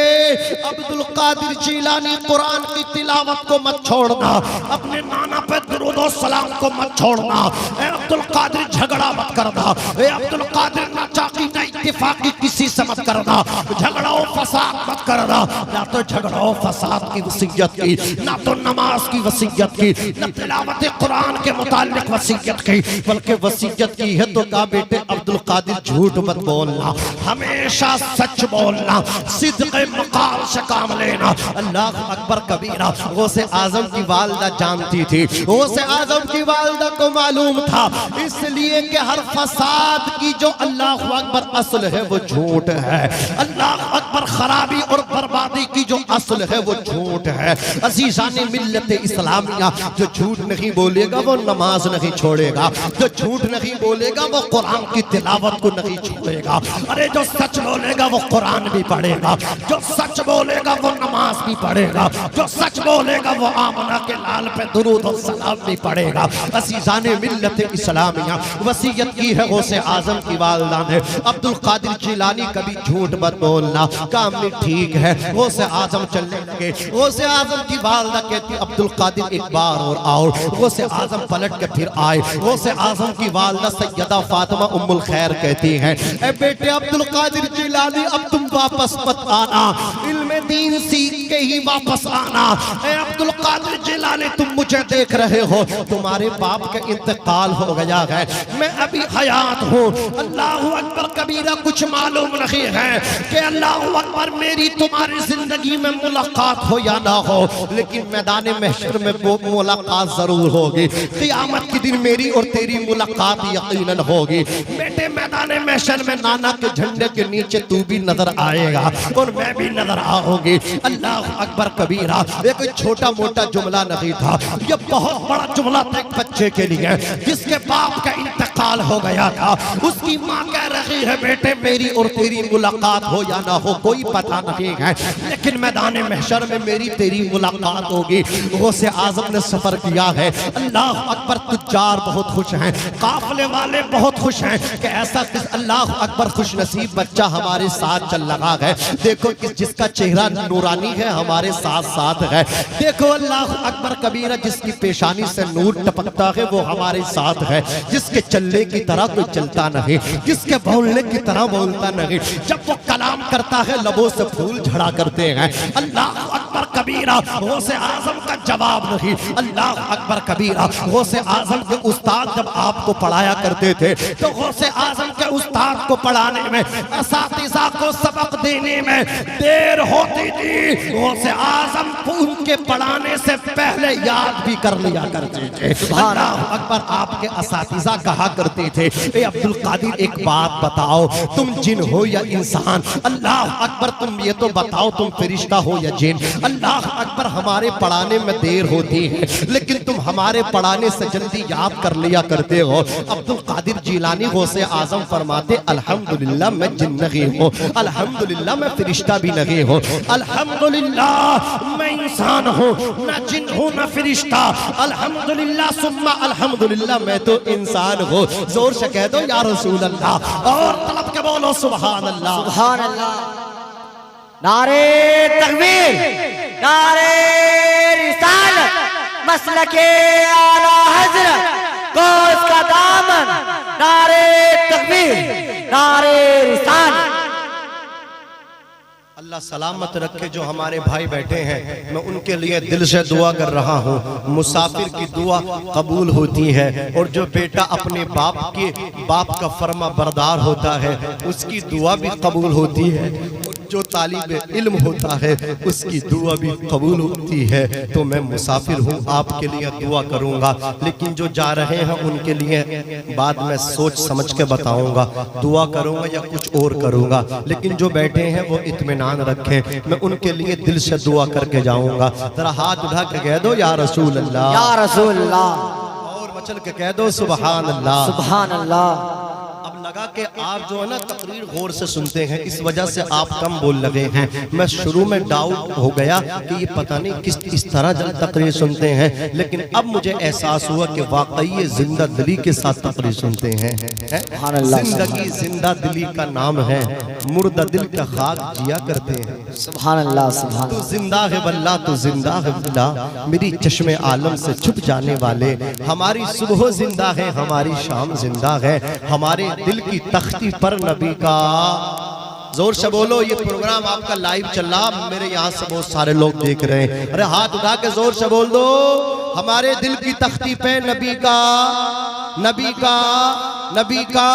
A: अब्दुल कादिर जिलानी कुरान की तिलावत को मत छोड़ना।
C: अपने नाना पे दुरूद दरूद और सलाम को मत छोड़ना। ए अब्दुल कादिर झगड़ा मत करना। ए अब्दुल कादिर ना चाकी ना इत्तेफाकी किसी से मत करना। झगड़ा और फसाद मत करना। ना तो झगड़ा और फसाद की वसीयत की, ना तो नमाज की वसीयत की, न तिलावत कुरान के मुतालिक वसीयत की, बल्कि वसीयत की है तो कहा बेटे अब्दुल कादिर झूठ मत बोलना, हमेशा सच बोलना, सिद्क़े मकाल से काम लेना। अल्लाह अकबर कबीरा। गौसे आजम की वालदा जानती थी, गौसे आजम की वालदा को मालूम था, इसलिए कि हर फसाद की जो अल्लाह अकबर असल है वो झूठ है। अल्लाह अकबर खराबी और बर्बादी की जो असल है वो झूठ है। अज़ीज़ाने मिल्लत इस्लामिया, जो झूठ नहीं बोलेगा वो नमाज नहीं छोड़ेगा, जो झूठ नहीं बोलेगा वो कुरान की तिलावत को नहीं छोड़ेगा। अरे जो सच बोलेगा वो कुरान भी पढ़ेगा, जो सच बोलेगा वो नमाज भी पढ़ेगा, जो सच बोलेगा वो आमना के लाल पे दुरूद और सलाम भी पढ़ेगा। अज़ीज़ाने मिल्लत इस्लामिया, वसीयत की है गौसे आजम की वालदा ने, अब्दुल कादिर जिलानी कभी झूठ मत बोलना। काम में ठीक है, गौसे आजम चलने लगे। गौसे आजम की वालदा कहती अब्दुल कादिर एक बार और आओ। गौसे आजम पलट के फिर आए। गौसे आजम की वालदा सैयदा फातिमा उम्मुल खैर कहती हैं, ए बेटे अब्दुल कादिर जिलानी अब तुम वापस मत आना, इल्म दीन सीख के ही वापस आना। ए अब्दुल कादिर जिलानी तुम मुझे देख रहे हो, तुम्हारे बाप का इंतकाल हो गया है, मैं अभी हयात हूँ। अल्लाह अकबर कबीरा। कुछ मालूम नहीं है कि अल्लाह अकबर मेरी तुम्हारी जिंदगी में मुलाकात हो या ना हो, लेकिन मैदान महशर में वो मुलाकात जरूर होगी। क़यामत के दिन मेरी और तेरी मुलाकात यकीनन होगी। बेटे मैदान महशर में नाना के झंडे के नीचे तू भी नजर आएगा और मैं भी नजर आऊंगी। अल्लाह अकबर कबीरा। ये कोई छोटा मोटा जुमला नहीं था, ये बहुत बड़ा जुमला था एक बच्चे के लिए जिसके बाप का इंतकाल हो गया था। उसकी माँ कह रही है बेटे मेरी और तेरी मुलाकात हो या ना हो कोई पता नहीं है, लेकिन मैदान महशर में मेरी तेरी मुलाकात होगी। गौसे आजम ने सफर किया है। अल्लाह अकबर। तुज्जार बहुत खुश हैं, काफले वाले बहुत खुश हैं कि ऐसा किस अल्लाह अकबर खुश नसीब बच्चा हमारे साथ चल रहा है। देखो किस जिसका चेहरा नूरानी है हमारे साथ साथ है। देखो अल्लाह अकबर कबीरा, जिसकी पेशानी से नूर टपकता है वो हमारे साथ है, जिसके चलने की तरह कोई चलता नहीं, जिसके बोलने की तरह बोलता नहीं, जब वो कलाम करता है लबों से फूल झड़ा करते हैं। अल्लाह अकबर कबीरा। गौसे आजम का जवाब नहीं। अल्लाह अकबर कबीरा। गौसे आजम के उस्ताद जब आपको पढ़ाया करते थे तो गौसे आजम के उस्ताद को पढ़ाने में, असातिज़ा को सबक देने में देर होती थी। गौसे आजम उनके पढ़ाने से पहले याद भी कर लिया करते थे। अल्लाह अकबर। आपके असातिज़ा कहा करते थे, ए अब्दुल कादिर एक बात बताओ, तुम जिन हो या इंसान? अल्लाह अकबर। तुम ये तो बताओ तुम फरिश्ता हो या जिन? अल्लाह अकबर। हमारे पढ़ाने में देर होती है लेकिन तुम हमारे पढ़ाने से जल्दी याद कर लिया करते हो। अब्दुल कादिर जिलानी गौसे आजम फरमाते अल्हम्दुलिल्लाह मैं जिन नहीं हूँ, अल्हम्दुलिल्लाह मैं फरिश्ता भी नहीं हूँ, अल्हम्दुलिल्लाह मैं इंसान हूँ, न जिन हूँ न फरिश्ता, अल्हम्दुलिल्लाह सुम्मा अल्हम्दुलिल्लाह मैं तो इंसान हूँ। जोर से कह दो या रसूल अल्लाह, और तलब के बोलो सुभान अल्लाह।
D: सुभान अल्लाह। नारे तकबीर, नारे रिसालत, मसलके आला हजरत, गौस का दामन, नारे तकबीर, नारे रिसालत।
A: अल्लाह सलामत रखे। जो हमारे भाई बैठे हैं मैं उनके लिए दिल से दुआ कर रहा हूँ। मुसाफिर की दुआ कबूल होती है और जो बेटा अपने बाप का फर्मा बरदार होता है उसकी दुआ भी कबूल होती है, जो तालिब इल्म होता है उसकी दुआ भी कबूल होती है। तो मैं मुसाफिर हूँ, आपके लिए दुआ करूँगा, लेकिन जो जा रहे हैं उनके लिए बाद में सोच समझ के बताऊँगा, दुआ करूँगा या कुछ और करूँगा। लेकिन जो बैठे हैं वो इत्मीनान रखें, मैं उनके लिए दिल से दुआ करके जाऊँगा। जरा हाथ उठा के कह दो या रसूल अल्लाह, या
D: रसूल अल्लाह,
A: और मचल के कह दो सुभान अल्लाह,
D: सुभान अल्लाह।
A: अब लगा कि आप जो है ना तकरीर गौर से सुनते हैं, इस वजह से आप कम बोल लगे हैं। मैं शुरू में डाउट हो गया कि ये पता नहीं किस तरह जब तकरीर सुनते हैं, लेकिन अब मुझे एहसास हुआ कि वाकई ये जिंदा दिली के साथ तकरीर सुनते हैं। जिंदगी जिंदा दिली का नाम है, मुर्दा दिल का खाक जिया करते हैं।
D: सुभान अल्लाह, सुभान
A: तू जिंदा है वल्लाह, तू जिंदा है वल्लाह, मेरी चश्मे आलम से छुप जाने वाले। हमारी सुबह जिंदा है, हमारी शाम जिंदा है, हमारे दिल की तख्ती पर नबी का। जोर से बोलो, ये प्रोग्राम आपका लाइव चल रहा, मेरे यहाँ से बहुत सारे लोग देख रहे हैं। अरे हाथ उठा के जोर से बोल दो, हमारे दिल की तख्ती पे नबी का, नबी का, नबी का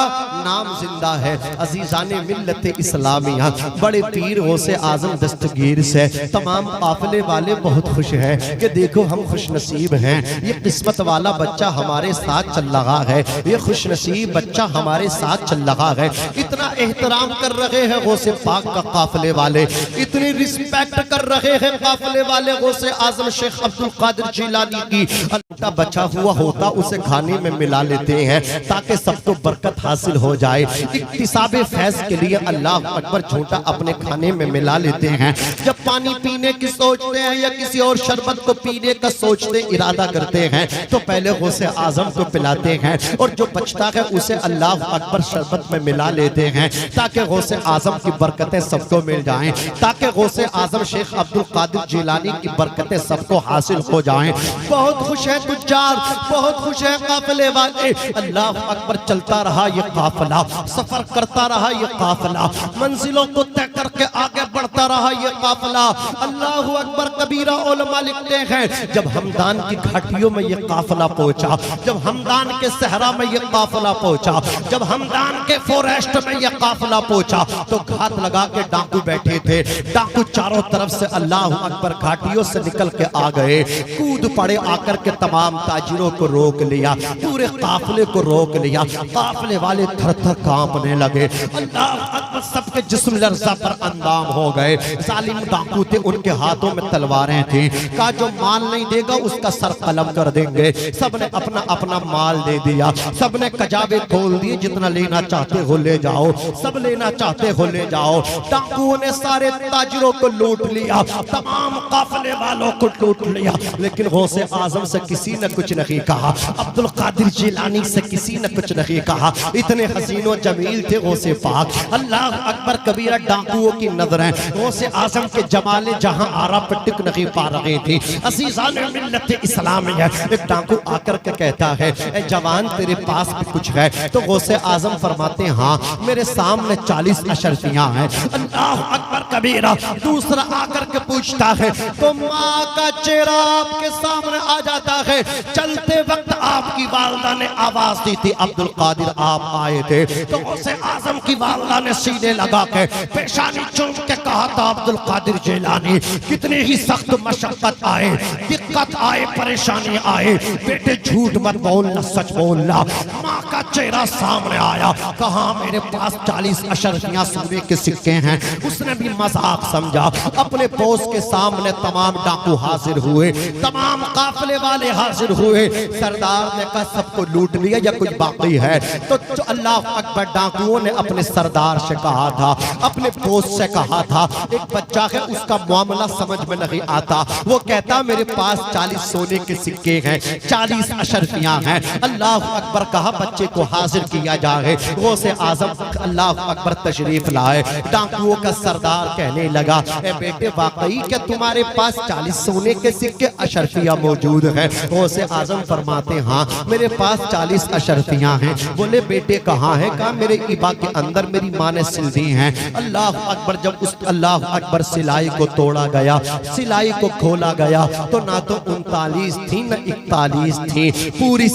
A: नाम जिंदा है। अजीजाने मिल्लत इस्लामिया, बड़े पीर गौसे आजम दस्तगीर से तमाम काफिले वाले बहुत खुश हैं कि देखो हम खुश नसीब हैं, ये किस्मत वाला बच्चा हमारे साथ चल रहा है, ये खुश नसीब बच्चा हमारे साथ चल रहा है। इतना एहतराम कर रहे हैं गौसे पाक का काफिले वाले, इतनी रिस्पेक्ट कर रहे हैं काफिले वाले गौसे आजम शेख अब्दुल कादिर जिलानी की। अल्लाह बचा हुआ होता उसे खाने में मिला लेते हैं ताकि सबको बरकत हासिल हो जाए। इक्तिसाबे फैज के लिए अल्लाह अकबर झूठा अपने खाने में मिला लेते हैं। जब पानी पीने की सोचते हैं या किसी और शरबत को पीने का सोचते इरादा करते हैं तो पहले गौसे आजम को पिलाते हैं और जो बचता है उसे अल्लाह अकबर शरबत में मिला लेते हैं ताकि गौसे आजम की बरकतें सबको मिल जाएं, ताकि गौसे आजम शेख अब्दुल कादिर जिलानी की बरकतें सबको हासिल हो जाएं। बहुत खुश है तुज्जार, बहुत खुश है काफिले वाले। अल्लाह अकबर चलता रहा ये काफिला, सफर करता रहा ये काफिला, मंजिलों को तय करके आगे बढ़ता रहा ये काफिला। अल्लाह अकबर कबीरा उलमा लिखते हैं जब हमदान की घाटियों में ये काफिला पहुंचा, जब हमदान के सहरा में ये काफिला पहुंचा, जब हमदान के फॉरेस्ट में ये काफिला पहुंचा तो घात लगा के डाकू बैठे थे। डाकू चारों तरफ से अल्लाह अकबर घाटियों से निकल के आ गए, कूद पड़े, आकर के तमाम ताजिरों को रोक लिया, पूरे काफिले को रोक लिया। काफिले वाले थर थर कांपने लगे। अल्लाह अकबर, सबके जिस्म लर्जा पर अंदाम हो गए। जालिम डाकू थे, उनके हाथों में तलवारें थी, का जो माल नहीं देगा उसका सर कलम कर देंगे। सबने अपना अपना माल दे दिया, सबने कजाबे खोल दिए, जितना लेना चाहते हो ले जाओ, सब लेना चाहते हो ले जाओ। डाकुओं ने सारे ताजिरों को लूट लिया, तमाम काफिले वालों को लूट लिया, लेकिन गौसे आजम से किसी ने कुछ नहीं कहा, अब्दुल कादिर जिलानी से किसी ने कुछ नहीं कहा। इतने हसीनो जमील थे गौसे पाक। अल्लाह अकबर कबीरा डाकुओं की नजरें गौसे आजम के जमाले जहां आरा पर टिक नहीं पा रही थी। अजीजाने मिल्लत इस्लामिया, एक डाकू आकर के कहता है ए जवान तेरे पास भी कुछ है? तो गौसे आजम फरमाते हाँ मेरे सामने 40 अशरफियां हैं। अल्लाह अकबर कबीरा दूसरा आकर के पूछता है तो माँ का चेहरा आपके सामने आ जाता है। चलते वक्त आपकी वालदा ने आवाज दी थी अब्दुल कादिर आप आए थे, तो गौसे आजम की वालदा ने सीने लगा के पेशानी चूम के कहा था अब्दुल कादिर जिलानी कितनी ही सख्त मशक्कत आए, दिक्कत आए, परेशानी आए, बेटे झूठ मत बोलना, सच बोलना। माँ का चेहरा सामने आया, कहा मेरे पास 40 अशरफियां सोने के सिक्के हैं। उसने भी मजाक समझा। अपने बोस के सामने तमाम डाकू हाजिर हुए, तमाम काफिले वाले हाजिर हुए। सरदार ने कहा सबको लूट लिया या कुछ बाकी है? तो अल्लाह अकबर डाकुओं ने अपने सरदार से कहा था, अपने बोस से कहा था, एक बच्चा है उसका मामला समझ में नहीं आता, वो कहता मेरे पास 40 सोने के सिक्के हैं, 40 अशरफियां हैं। अल्लाह अकबर कहा बच्चे को हाजिर किया जाए। वो से आजम अल्लाह अकबर तशरीफ लाए। डाकुओं का सरदार कहने लगा ए बेटे वाकई क्या तुम्हारे पास 40 सोने के सिक्के अशरफियां मौजूद है? वो से आजम फरमाते हाँ मेरे पास 40 अशरफियां हैं। बोले बेटे कहाँ है? कहा मेरे इबा के अंदर मेरी माँ ने सिल दी हैं। अल्लाह अकबर, जब उस अल्लाह अकबर सिलाई को तोड़ा गया, सिलाई को खोला गया तो ना तो 39 थी न 41 थी, पूरी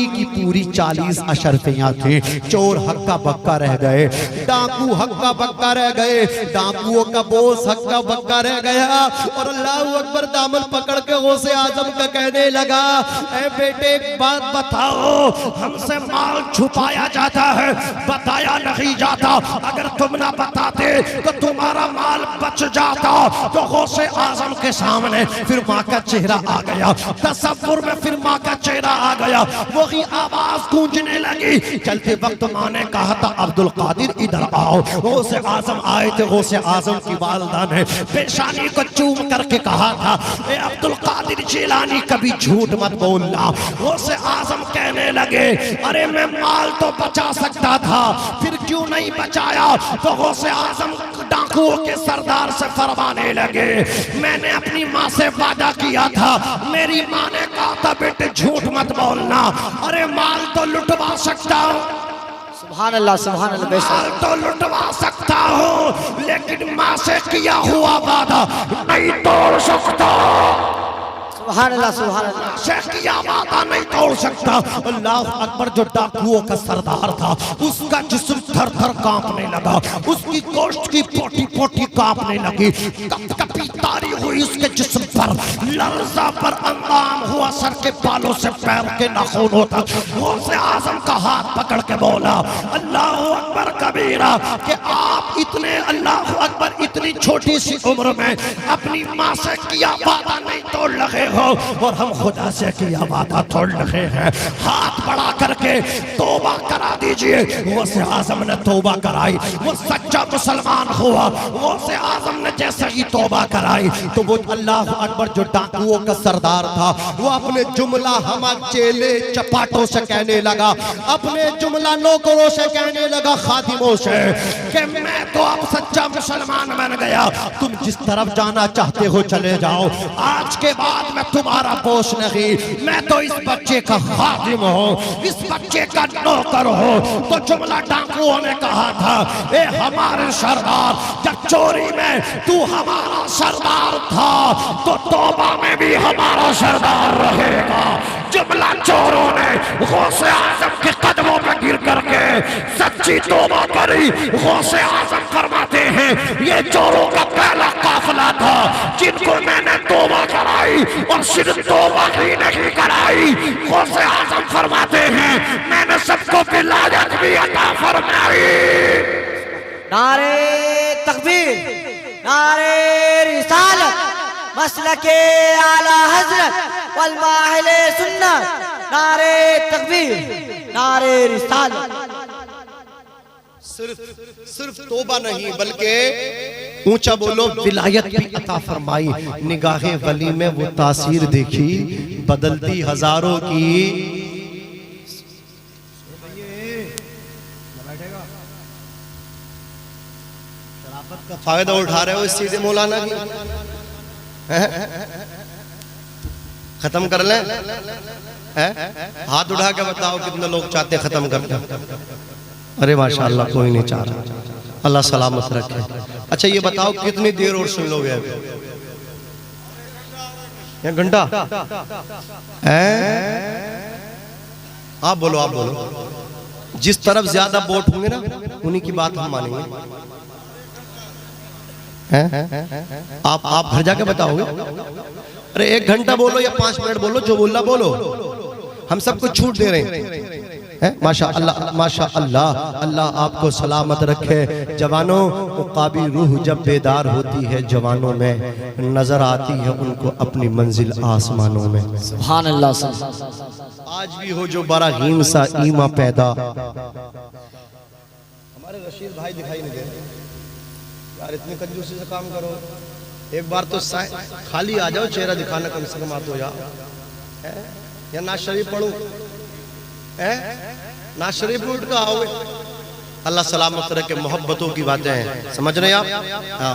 A: की पूरी 40 अशरफियां थी। चोर हक्का बक्का रह गए, डाकू हक्का बक्का रह गए, डाकुओं का बोस हक्का बक्का रह गया। और अल्लाह अकबर दामन पकड़ के गौसे आजम का कहने लगा ए बेटे एक बात बताओ, हमसे माल छुपाया जाता है, बताया नहीं जाता। अगर तुम ना बताते तो तुम्हारा माल बच जाता। तो गौसे आजम के सामने फिर माँ का चेहरा आ गया, तसव्वुर में फिर माँ का चेहरा आ
C: गया, वही आवाज गूंजने लगी। चलते वक्त माँ ने कहा था अब्दुल कादिर इधर आओ। गौसे आजम आए थे। गौसे आजम की वालिदा ने पेशानी को चूम करके कहा था, ए अब्दुल कादिर जिलानी कभी झूठ मत बोलना। गौसे आजम कहने लगे, अरे मैं माल तो बचा सकता था, फिर क्यों नहीं बचाया? तो गौसे आजम डाकुओं के सरदार से फरमाने लगे, मैंने अपनी माँ से वादा किया था, मेरी माँ ने कहा था बेटे झूठ मत बोलना। अरे माल तो लुटवा सकता हूँ,
D: सुभान अल्लाह, सुभान अल्लाह, बेशक
C: माल तो लुटवा सकता हूँ, लेकिन माँ से किया हुआ वादा नहीं तोड़ सकता।
D: सुभान अल्लाह, सुभान अल्लाह,
C: शेख की वादा नहीं तोड़ सकता। अल्लाह अकबर। जो डाकुओं का सरदार था, उसका जिस्म थर थर कांपने लगा, उसकी गोश्त की पोटी पोटी कांपने लगी, कपकपी तारी हुई उसके जिस्म पर, लर्जा पर अंदाम हुआ सर के बालों से पैर के नाखूनों तक। गौसे आजम का हाथ पकड़ के बोला, अल्लाह अकबर कबीरा, कि आप इतने, अल्लाह अकबर, इतनी छोटी सी उम्र में अपनी माँ से किया वादा नहीं तोड़ रहे हो, और हम खुदा से किया वादा तोड़ रहे हैं। हाथ बढ़ा करके तौबा करा दीजिए। गौसे आजम ने तौबा कराई, वो सच्चा मुसलमान हुआ। गौसे आजम ने जैसे ही तौबा कराई तो वो अल्लाह अकबर जो डाकुओं का सरदार था, वो अपने जुमला हम चेले चपाटों से कहने लगा, अपने जुमला नौकरों से कहने लगा, खादिमों से, कि मैं तो अब सच्चा मुसलमान बन गया, तुम जिस तरफ जाना चाहते हो चले जाओ, आज के बाद मैं तुम्हारा बोझ नहीं, मैं तो इस बच्चे का खादिम हूँ, इस बच्चे का नौकर हूँ। तो जुमला डाकुओं ने कहा था, ए हमारे सरदार, जब चोरी में तू हमारा सरदार था, तो तौबा में भी हमारा सरदार रहेगा। जुमला चोरों ने गौसे आजम के कदमों पर गिर करके सच्ची तौबा करी। गौसे आजम फरमाते हैं, ये चोरों का पहला काफिला था जिनको मैंने तौबा कराई, और सिर्फ तौबा ही नहीं कराई, गौसे आजम फरमाते हैं, मैंने सबको विलायत भी अता फरमाई।
D: नारे तकबीर, नारे रिसालत, मसलके आला हजरत वल माहिले सुन्नत, नारे तकबीर, नारे रिसालत।
A: सिर्फ तौबा नहीं बल्कि ऊंचा बोलो विलायत भी अता फरमाई। निगाहे वली में वो तासीर देखी बदलती हजारों की। शराफत का फायदा उठा रहे हो इस सीधे मौलाना की। खत्म कर लें? हाथ उठा के बताओ कितने लोग चाहते खत्म कर लें? अरे माशाअल्लाह, कोई नहीं चाह रहा, अल्लाह सलामत रखे। अच्छा ये बताओ कितनी देर और सुन लोगे? एक घंटा? आप बोलो, आप बोलो। जिस तरफ ज्यादा वोट होंगे ना, उन्हीं की बात हम मानेंगे। आप घर जाके बताओगे? अरे 1 घंटा बोलो या 5 मिनट बोलो, जो बोलना बोलो, हम सबको छूट दे रहे हैं। माशा अल्लाह, माशा अल्लाह, अल्लाह आपको सलामत रखे। जवानों, मुकाबी रूह जब बेदार होती है जवानों में, नजर आती है उनको अपनी मंजिल आसमानों में।
D: सुभान अल्लाह।
A: आज भी हो जो बड़ा हिंसा ईमा पैदा। हमारे रशीद भाई दिखाई नहीं दे रहे यार, इतनी कंजूसी से काम करो। एक बार तो खाली आ जाओ, चेहरा दिखाना कम से कम आता हो यार। या नाज शरीफ पढ़ो, नाज शरीफ उठ कर आओगे। अल्लाह सलामत रखे। मोहब्बतों की बातें हैं, समझ रहे हैं आप?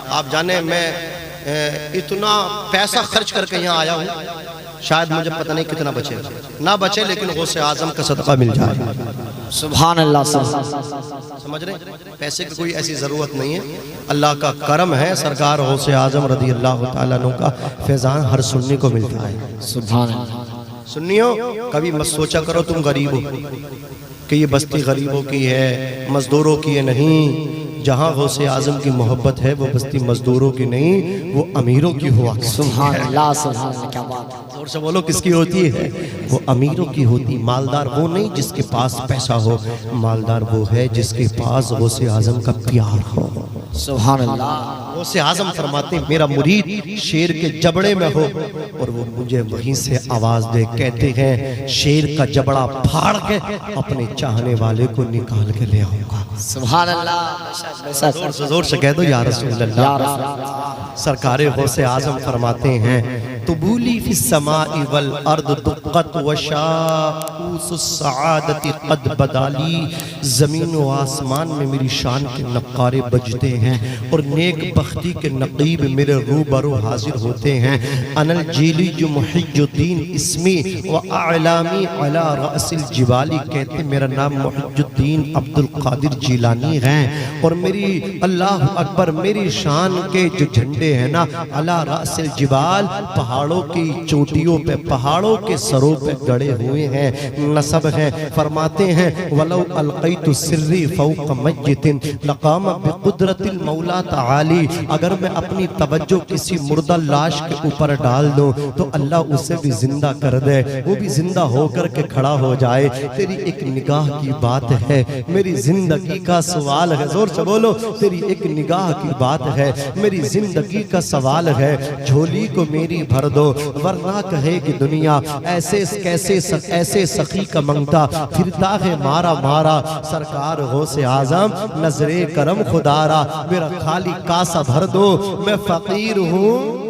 A: आप जाने मैं इतना पैसा खर्च करके यहाँ आया हूँ, शायद मुझे पता नहीं कितना बचे ना बचे, लेकिन गौसे आजम का सदका मिल जाए।
D: सुभान अल्लाह।
A: समझ रहे? पैसे की कोई ऐसी जरूरत नहीं है, अल्लाह का करम है। सरकार गौसे आजम रदी अल्लाह तआला अन्हु का फैजान हर सुन्नी को मिलता है।
D: सुभान अल्लाह।
A: सुन्नियों, कभी मत सोचा करो तुम गरीब हो कि ये बस्ती गरीबों की है, मजदूरों की है। नहीं, जहाँ गौसे आजम की मोहब्बत है वो बस्ती मजदूरों की नहीं, वो अमीरों की हुआ।
D: सुभान अल्लाह, सुभान अल्लाह, क्या बात है।
A: जोर से बोलो, किसकी होती है? वो अमीरों की होती। मालदार वो नहीं जिसके पास पैसा हो, मालदार वो है जिसके पास गौसे आजम का प्यार हो।
D: सुभान अल्लाह।
A: गौसे आजम फरमाते मेरा मुरीद शेर के जबड़े में हो और वो मुझे वहीं से आवाज दे, कहते हैं शेर का जबड़ा फाड़ के अपने चाहने वाले को निकाल के ले आऊंगा।
D: सुभान अल्लाह।
A: जोर से जोर से कह दो या रसूल अल्लाह। सरकारे गौसे आजम फरमाते हैं तुबूली फिस समाई वल अर्द दुक्कत व शाऊस सआदती कद बदाली। ज़मीन व आसमान में मेरी शान के नक्कारे बजते हैं और नेक बख्ती के नकीब मेरे रूबरू हाजिर होते हैं। अनल जीली जो मुहिजुद्दीन इसमी व आलामी अला रअसिल जिबाली, कहते मेरा नाम मुहिजुद्दीन अब्दुल कादिर जीलानी है और मेरी अल्लाह अकबर मेरी शान के जो झंडे हैं ना अला रअसिल जिबाल, पहाड़ों की चोटियों पे पहाड़ों के सरों पे गड़े हुए हैं, नसब है। फरमाते हैं वलौ अलक़ैतु सिर्री फौक़ मय्यतिन लक़ाम बिक़ुद्रतिल मौला तआली, अगर मैं अपनी तवज्जो किसी मुर्दा लाश के ऊपर डाल दूं तो अल्लाह उसे भी जिंदा कर दे, वो भी जिंदा होकर के खड़ा हो जाए। तेरी एक निगाह की बात है, मेरी जिंदगी का सवाल है, जोर से बोलो, तेरी एक निगाह की बात है, मेरी जिंदगी का सवाल है, झोली को मेरी भर दो वरना कहेगी दुनिया ऐसे कैसे ऐसे सखी का मंगता फिरता है मारा मारा। सरकार गौसे आजम नजरे करम खुदारा, मेरा खाली कासा भर दो, मैं फकीर हूँ,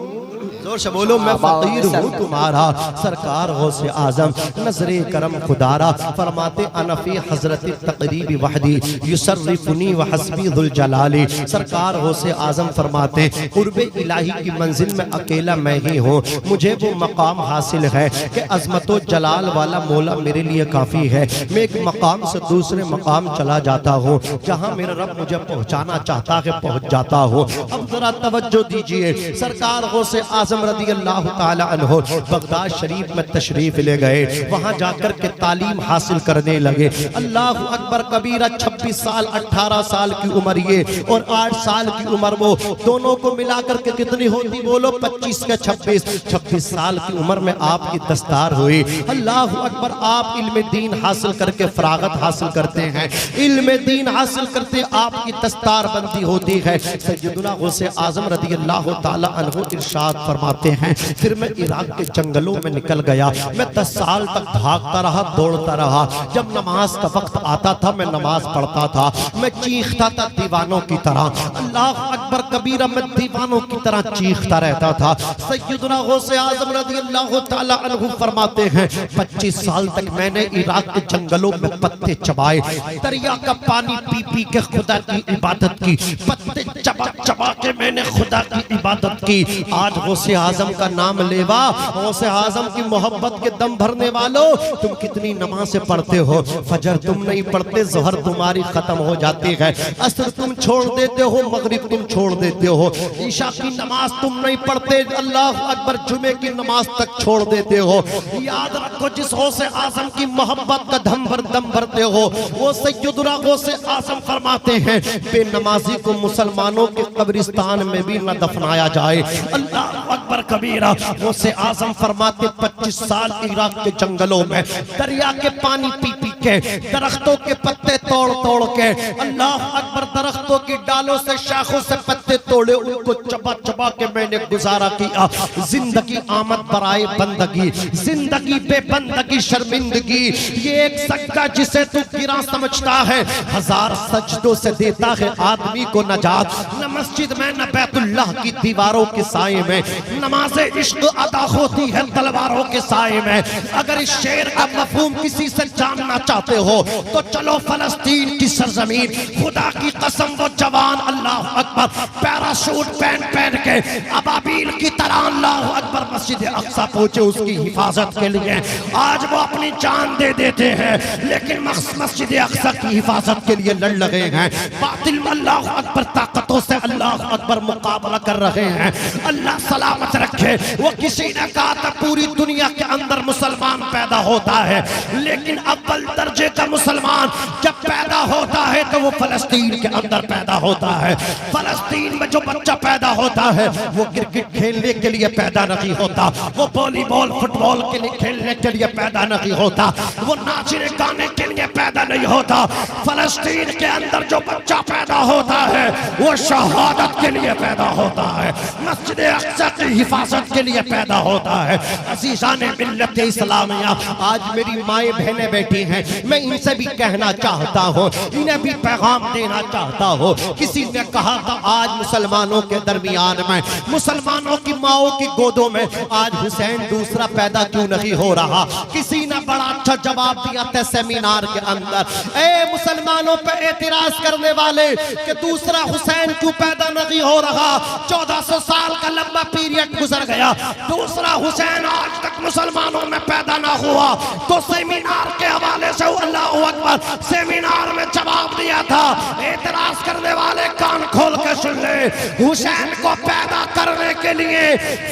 A: जोर से बोलो, मैं फकीर हूँ तुम्हारा। सरकार गौसे आजम नजरे करम खुदारा फरमाते अनफी हजरत तकरीबी वहदी युसर्रिफुनी व हस्बी दुल जलाली। सरकार गौसे आजम फरमाते कुर्बे इलाही की मंजिल में अकेला मैं ही हूँ, मुझे वो मकाम हासिल है कि अजमतो जलाल वाला मौला मेरे लिए काफ़ी है। मैं एक मकाम से दूसरे मकाम चला जाता हूँ, जहाँ मेरा रब मुझे पहुँचाना चाहता है पहुँच जाता हूँ। अब जरा तवज्जो दीजिए, सरकार गौसे आजम रज़ी अल्लाह ताला अन्हु बगदाद शरीफ में तशरीफ ले गए, वहां जाकर के तालीम हासिल करने लगे। अल्लाह अकबर कबीरा 26 साल 18 साल की उम्र ये और 8 साल की उम्र वो, दोनों को मिलाकर के कितनी होती बोलो 25 के 26 साल की उम्र में आपकी दस्तार हुई। अल्लाह अकबर, आप इल्म दीन हासिल करके फरागत हासिल करते हैं, इल्म दीन हासिल करते आपकी दस्तार बंदी होती है। सैयदुना गौसे आजम रज़ी अल्लाह ताला अन्हु इरशाद फरमाते हैं फिर मैं इराक के जंगलों में निकल गया, मैं 10 साल तक भागता रहा दौड़ता रहा। जब नमाज का वक्त आता था मैं नमाज पढ़ता था, मैं चीखता था दीवानों की तरह। अल्लाह अकबर कबीरा, मैं दीवानों की तरह चीखता रहता था। सैयदुना गौसे आजम रज़ी अल्लाह ताला अन्हु फरमाते हैं 25 साल तक मैंने इराक के जंगलों में पत्ते चबाए, दरिया का पानी पी पी के खुदा की इबादत की, पत्ते चबा चबा के मैंने खुदा की इबादत की। आज गौसे आजम का नाम लेवा, गौसे आजम की मोहब्बत के दम भरने वालों, तुम कितनी नमाज़ें पढ़ते हो, फजर तुम नहीं पढ़ते, ज़ोहर तुम्हारी खत्म हो जाती है, असर तुम छोड़ देते हो, मगरिब तुम छोड़ देते हो, ईशा की नमाज तुम नहीं पढ़ते, अल्लाह अकबर जुमे की नमाज तक छोड़ देते हो। याद रखो जिस गौसे आजम की मोहब्बत का दम भरते हो वो सैयदुना गौसे आजम फरमाते हैं बेनमाजी को मुसलमानों के कब्रिस्तान में भी न दफनाया जाए। अल्लाह अकबर कबीरा, गौसे आजम फरमाते 25 साल इराक के जंगलों में दरिया के पानी पी पी के, दरख्तों के पत्ते तोड़ तोड़ के, अल्लाह अकबर दरख्तों की डालों से शाखों से पत्ते तोड़े, उनको चबा चबा के मैंने गुजारा किया। जिंदगी आमद बराए बंदगी, जिंदगी बेबंदगी शर्मिंदगी, ये एक सजदा जिसे तू गिरा समझता है, 1000 सजदों से देता है आदमी को नजात। न मस्जिद में न बैतुल्लाह की दीवारों के साए में, नमाज़े इश्क अदा होती है तलवारों के साए में। अगर इस शेर का मफहूम किसी से जानना चाहते हो तो चलो फलस्तीन की सरजमीन, खुदा की कसम वो जवान अल्लाह अकबर पैराशूट पहन के अबाबील की तरह अल्लाह अकबर मस्जिद अक्सा पहुंचे उसकी हिफाजत के लिए। आज वो अपनी जान दे देते हैं लेकिन मस्जिद अक्सा की हिफाजत के लिए लड़ लगे हैं। बातिल अल्लाह अकबर ताकतों से अल्लाह अकबर मुकाबला कर रहे हैं। अल्लाह सलामत रखे। वो किसी ने कहा था पूरी दुनिया के अंदर मुसलमान पैदा होता है, लेकिन अव्वल दर्जे का मुसलमान जब पैदा होता है तो वो फलस्तीन के अंदर पैदा होता है। फलस्तीन में जो बच्चा पैदा होता है वो क्रिकेट
C: खेलने के लिए पैदा नहीं होता, वो वॉलीबॉल फुटबॉल के लिए खेलने के लिए पैदा नहीं होता, वो नाचने गाने के लिए पैदा नहीं होता। फलस्तीन के अंदर जो बच्चा पैदा होता है वो शहादत के लिए पैदा होता है, मस्जिद अक्सा की हिफाजत के लिए पैदा होता है। अज़ीज़ान मिल्लत इस्लामिया, आज मेरी माएँ बहनें बैठी हैं, मैं इनसे भी कहना चाहता हूँ, इन्हें भी पैगाम देना चाहता हूँ। किसी ने कहा था आज मुसलमानों के दरमियान में, मुसलमानों की माओं की गोदों में आज हुसैन दूसरा पैदा क्यों नहीं हो रहा? किसी ने बड़ा अच्छा जवाब दिया था सेमिनार के अंदर, ए मुसलमानों पे एतराज करने वाले कि दूसरा हुसैन क्यों पैदा नहीं हो रहा? 1400 साल का लंबा पीरियड गुजर गया, दूसरा हुसैन आज तक मुसलमानों में पैदा ना हुआ। तो सेमिनार के हवाले से अल्लाहू अकबर सेमिनार में जवाब दिया था। एतराज करने वाले कान खोल के सुन ले, हुसैन को पैदा करने के लिए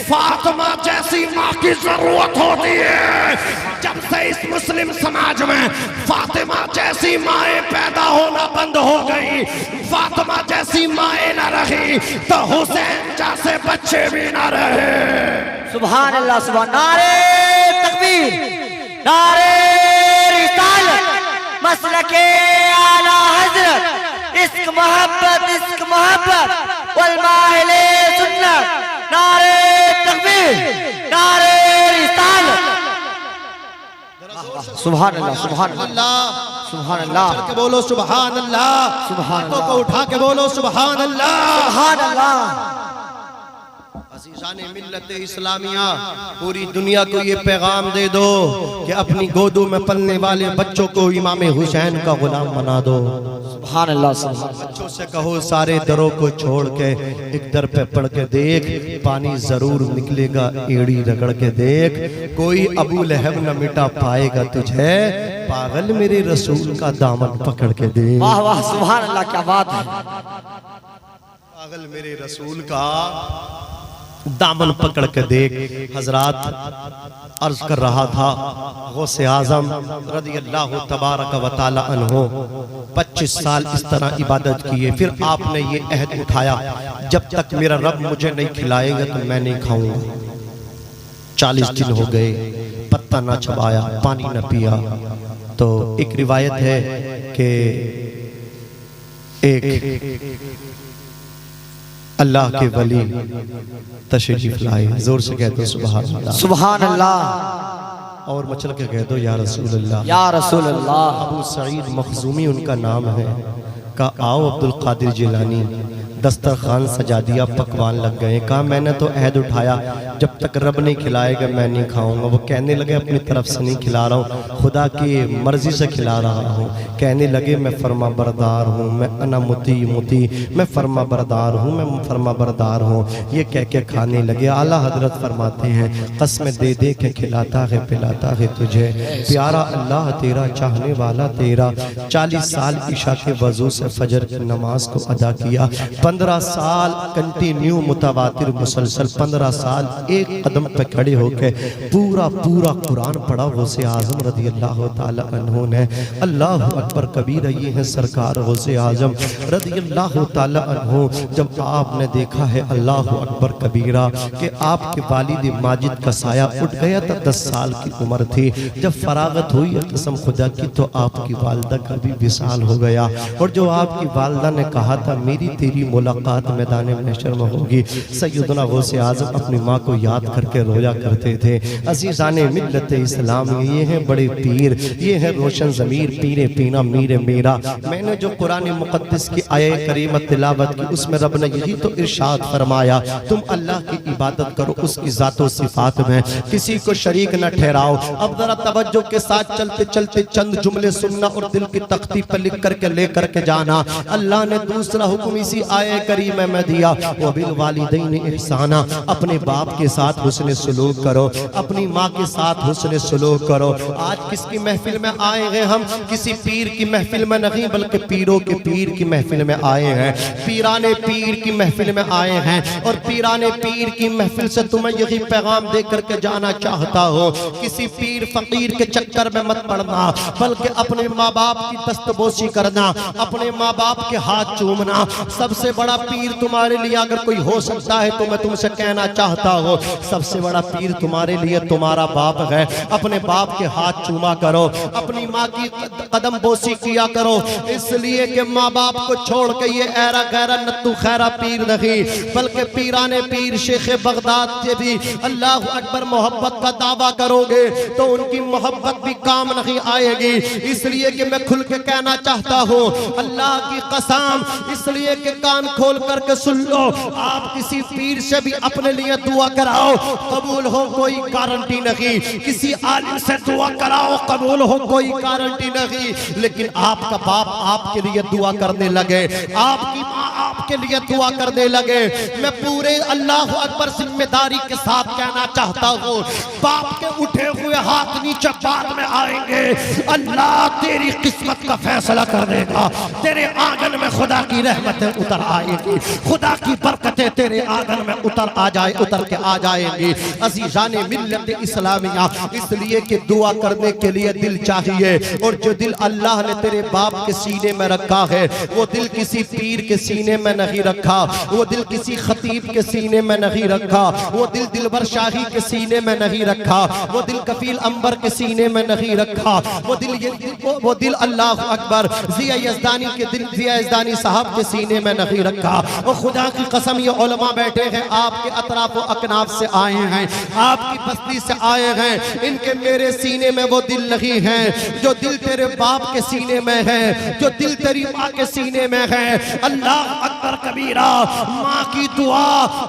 C: फातिमा जैसी माँ की जरूरत होती है। जब से इस मुस्लिम समाज में फातिमा जैसी माएँ पैदा होना बंद हो गई, फातिमा जैसी माएँ न रही, तो हुसैन जैसे बच्चे भी न रहे।
D: सुभान अल्लाह, सुभान। नारे तकबीर, नारे रिसालत, मसलके आला हजरत, इश्क मोहब्बत वल माहिले सुन्नत। नारे तकबीर, नारे रिसालत। सुभान अल्लाह, सुभान अल्लाह, सुभान अल्लाह।
C: चल के बोलो सुभान अल्लाह,
D: सुभान
C: हाथों को उठा के बोलो सुभान अल्लाह,
D: सुभान अल्लाह।
A: अज़ीज़ान मिल्लत इस्लामिया, पूरी दुनिया को ये पैगाम दे दो कि अपनी गोदों में पलने वाले बच्चों को इमाम हुसैन का गुलाम बना दो।
D: सुभान अल्लाह, सुभान।
A: बच्चों से कहो सारे दरों को छोड़ के एक दर पे पढ़ के देख, पानी जरूर निकलेगा, एड़ी रगड़ के देख, कोई अबू लहब न मिटा पाएगा तुझे, पागल मेरे रसूल का दामन पकड़ के देख।
D: वाह वाह, सुभान अल्लाह, क्या बात है।
A: पागल मेरे रसूल का दामन पकड़ के देख। हजरात अर्ज कर रहा था, गौसे आजम रज़ी अल्लाह तबारक व तआला अन्हो 25 साल इस तरह इबादत किए, फिर आपने ये अहद उठाया, जब तक मेरा रब मुझे नहीं खिलाएगा तो मैं नहीं खाऊंगा। 40 दिन हो गए, पत्ता ना चबाया, पानी ना पिया। तो एक रिवायत है कि एक अल्लाह के वली तशरीफ लाए, जोर से कह दो सुभान अल्लाह,
D: सुभान अल्लाह।
A: और मचल के कह दो या रसूल अल्लाह,
D: या रसूल अल्लाह।
A: अबू सईद मखजूमी उनका नाम है। का आओ अब्दुल कादिर जिलानी, दस्तरखान सजा दिया, पकवान लग गए। कहा मैंने तो अहद उठाया जब तक रब नहीं खिलाएगा मैं नहीं खाऊंगा। वो कहने लगे अपनी तरफ से नहीं खिला रहा हूँ, खुदा की मर्जी से खिला रहा हूँ। कहने लगे मैं फर्मा बरदार हूँ, मैं अना मुती मैं फर्मा बरदार हूँ, मैं फर्मा बरदार हूँ। ये कह के खाने लगे। आला हजरत फरमाते हैं, कसमें दे दे के खिलाता है पिलाता है तुझे, प्यारा अल्लाह तेरा, चाहने वाला तेरा। 40 साल ईशा के वजू से फजर की नमाज को अदा किया। 15 साल कंटिन्यू मुतवातिर मुसलसल, 15 साल एक कदम पे खड़े होकर पूरा कुरान पढ़ा गौसे आजम रज़ी अल्लाह ताला अन्हु ने। अल्लाह अकबर कबीर, ये है सरकार गौसे आजम रज़ी अल्लाह ताला अन्हु। जब आपने देखा है अल्लाह अकबर कबीरा कि आपके वालिद माजिद का साया उठ गया था, 10 साल की उम्र थी। जब फरागत हुई कसम खुदा की तो आपकी वालदा का भी विसाल हो गया। और जो आपकी वालदा ने कहा था मेरी तेरी मुलाकात मैदान महशर में होगी, सैयदना गौसे आजम अपनी माँ को याद करके रोया करते थे। अज़ीज़ान मिल्लत इस्लाम, ये है बड़े पीर, ये है रोशन ज़मीर, पीरे पीना मीरे मेरा। मैंने जो कुरान मुक़द्दस की आयत करीम तिलावत की, उसमें रब ने यही तो इरशाद फरमाया, तुम अल्लाह की इबादत करो उसकी ज़ातो सिफ़ात में, किसी को शरीक न ठहराओ। अब जरा तवज्जो के साथ चलते चलते चंद जुमले सुनना और दिल की तख्ती पर लिख करके ले करके जाना। अल्लाह ने दूसरा हुक्म इसी आयत करीम में दिया, वो बिल वालिदैन इहसाना, अपने बाप के साथ हुस्न सलूक करो, अपनी माँ के साथ हुस्न सलूक करो। आज किसकी महफिल में आए हैं हम? किसी पीर की महफिल में नहीं, बल्कि पीरों के पीर की महफिल में आए हैं, पीराने पीर की महफिल में आए हैं। और पीराने पीर की महफिल से तुम्हें यही पैगाम दे करके जाना चाहता हो, किसी पीर फकीर के चक्कर में मत पड़ना, बल्कि अपने माँ बाप की दस्तबोसी करना, अपने माँ बाप के हाथ चूमना। सबसे बड़ा पीर तुम्हारे लिए अगर कोई हो सकता है तो मैं तुमसे कहना चाहता हूँ, सबसे बड़ा पीर तुम्हारे लिए तुम्हारा बाप है। अपने बाप के हाथ चूमा करो, अपनी माँ की कदम बोसी किया करो, इसलिए कि माँ बाप को छोड़ के ये ऐरा गैरा नत्तू खैरा पीर नहीं, बल्कि पीराने पीर शेख बगदाद से भी अल्लाह अकबर मोहब्बत का दावा करोगे तो उनकी मोहब्बत भी काम नहीं आएगी। इसलिए कि मैं खुल के कहना चाहता हूँ, अल्लाह की कसम, इसलिए कि कान खोल करके सुन लो, आप किसी पीर से भी अपने लिए दुआ कराओ, कबूल हो कोई गारंटी नहीं। किसी आलिम से दुआ कराओ, कबूल हो कोई गारंटी नहीं। लेकिन आपका बाप आपके लिए दुआ करने लगे, आपकी माँ आपके लिए दुआ करने लगे, मैं पूरे अल्लाह अकबर जिम्मेदारी के साथ कहना चाहता हूँ, बाप के उठे हुए हाथ नीचे बाद में आएंगे। अल्लाह तेरी किस्मत का फैसला कर देगा, तेरे आंगन में खुदा की रहमतें उतर आएगी, खुदा की बरकतें तेरे आंगन में उतर के आ जाएंगी। अज़ीज़ाने मिल्लत इस्लामिया, इसलिए कि दुआ करने के लिए दिल चाहिए, और जो दिल अल्लाह ने तेरे बाप के सीने में रखा है वो दिल किसी पीर के सीने में नहीं रखा, वो दिल किसी खतीब के सीने में नहीं रखा, वो दिल दिलबर शाही के सीने में नहीं रखा, वो दिल कफील अंबर के सीने में नहीं रखा, वो दिल अल्लाह अकबर ज़िया यज़दानी के दिल, ज़िया यज़दानी साहब के सीने में नहीं रखा। और खुदा की कसम ये उलमा बैठे हैं, आपके अतराफ अकनाफ से आए हैं, आपकी बस्ती से आए हैं, इनके मेरे सीने में वो दिल नहीं है जो दिल तेरे बाप के सीने में है, जो दिल तेरी माँ के सीने में है। अल्लाह अकबर कबीरा, माँ की दुआ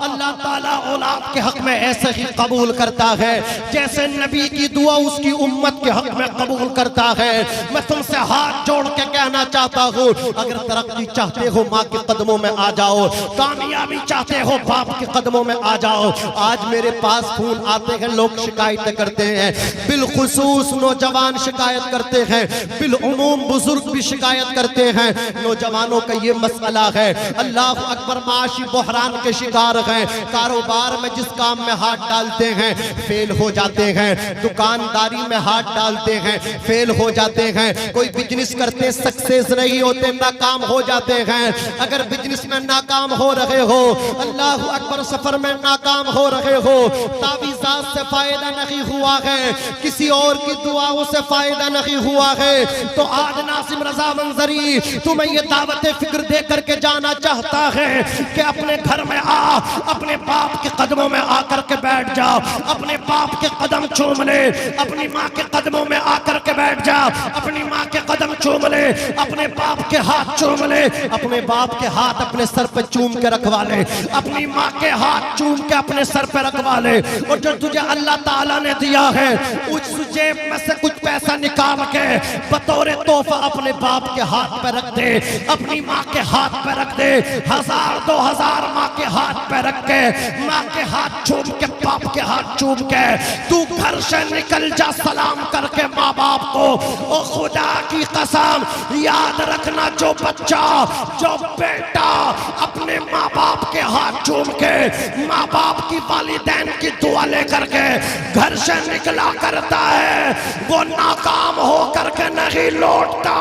A: अल्लाह ताला औलाद के हक में ऐसे ही कबूल करता है जैसे नबी की दुआ उसकी उम्मत के हक में कबूल करता है। मैं तुमसे हाथ जोड़ के कहना चाहता हूँ, अगर तरक्की चाहते हो माँ के कदमों में आ जाओ, कामयाबी चाहते हो बाप के कदमों में आ जाओ। आज मेरे पास फोन आते हैं, लोग शिकायतें करते हैं, बिलखुसूस नौजवान शिकायत करते हैं, बिलउमूम बुजुर्ग भी शिकायत करते हैं। नौजवानों का ये मसला है, अल्लाह अकबर माशी बहरान के शिकार हैं, कारोबार में जिस काम में हाथ डालते हैं फेल हो जाते हैं, दुकानदारी में हाथ डालते हैं फेल हो जाते हैं, कोई बिजनेस करते सक्सेस नहीं होते, नाकाम हो जाते हैं। अगर बिजनेस में नाकाम हो रहे हो, अल्लाह अकबर सफर में नाकाम हो रहे हो, तावीज़ात से फायदा नहीं हुआ है, किसी और की दुआओं से फायदा नहीं हुआ है, तो आज नासिम रजा मंजरी तुम्हें ये दावत फिक्र दे करके जाना चाहता है कि अपने घर में आ, अपने बाप के कदमों में आकर के बैठ जा, अपने बाप के कदम चूम ले, अपनी माँ के कदमों में आकर के बैठ जा, अपनी माँ के कदम चूम ले, अपने बाप के हाथ चूम ले, अपने बाप के हाथ अपने सर पे चूम के रखवा ले, अपनी माँ के हाथ चूम के अपने सर पे रखवा ले। और जो तुझे अल्लाह ताला ने दिया है उस जेब में से कुछ पैसा निकाल के बतौर तोहफा अपने बाप के हाथ पे रख दे, अपनी माँ के हाथ पे रख दे, 1000 2000 माँ के हाथ पे रख के, माँ के हाथ चूम के, बाप के हाथ चूम के तू घर से निकल जा सलाम करके माँ बाप को। ओ खुदा की कसम याद रखना, जो बच्चा, जो बेटा अपने माँ बाप के हाथ चूम के माँ बाप की वालिदैन की दुआ लेकर के घर से निकला करता है, वो नाकाम हो करके नहीं लौटता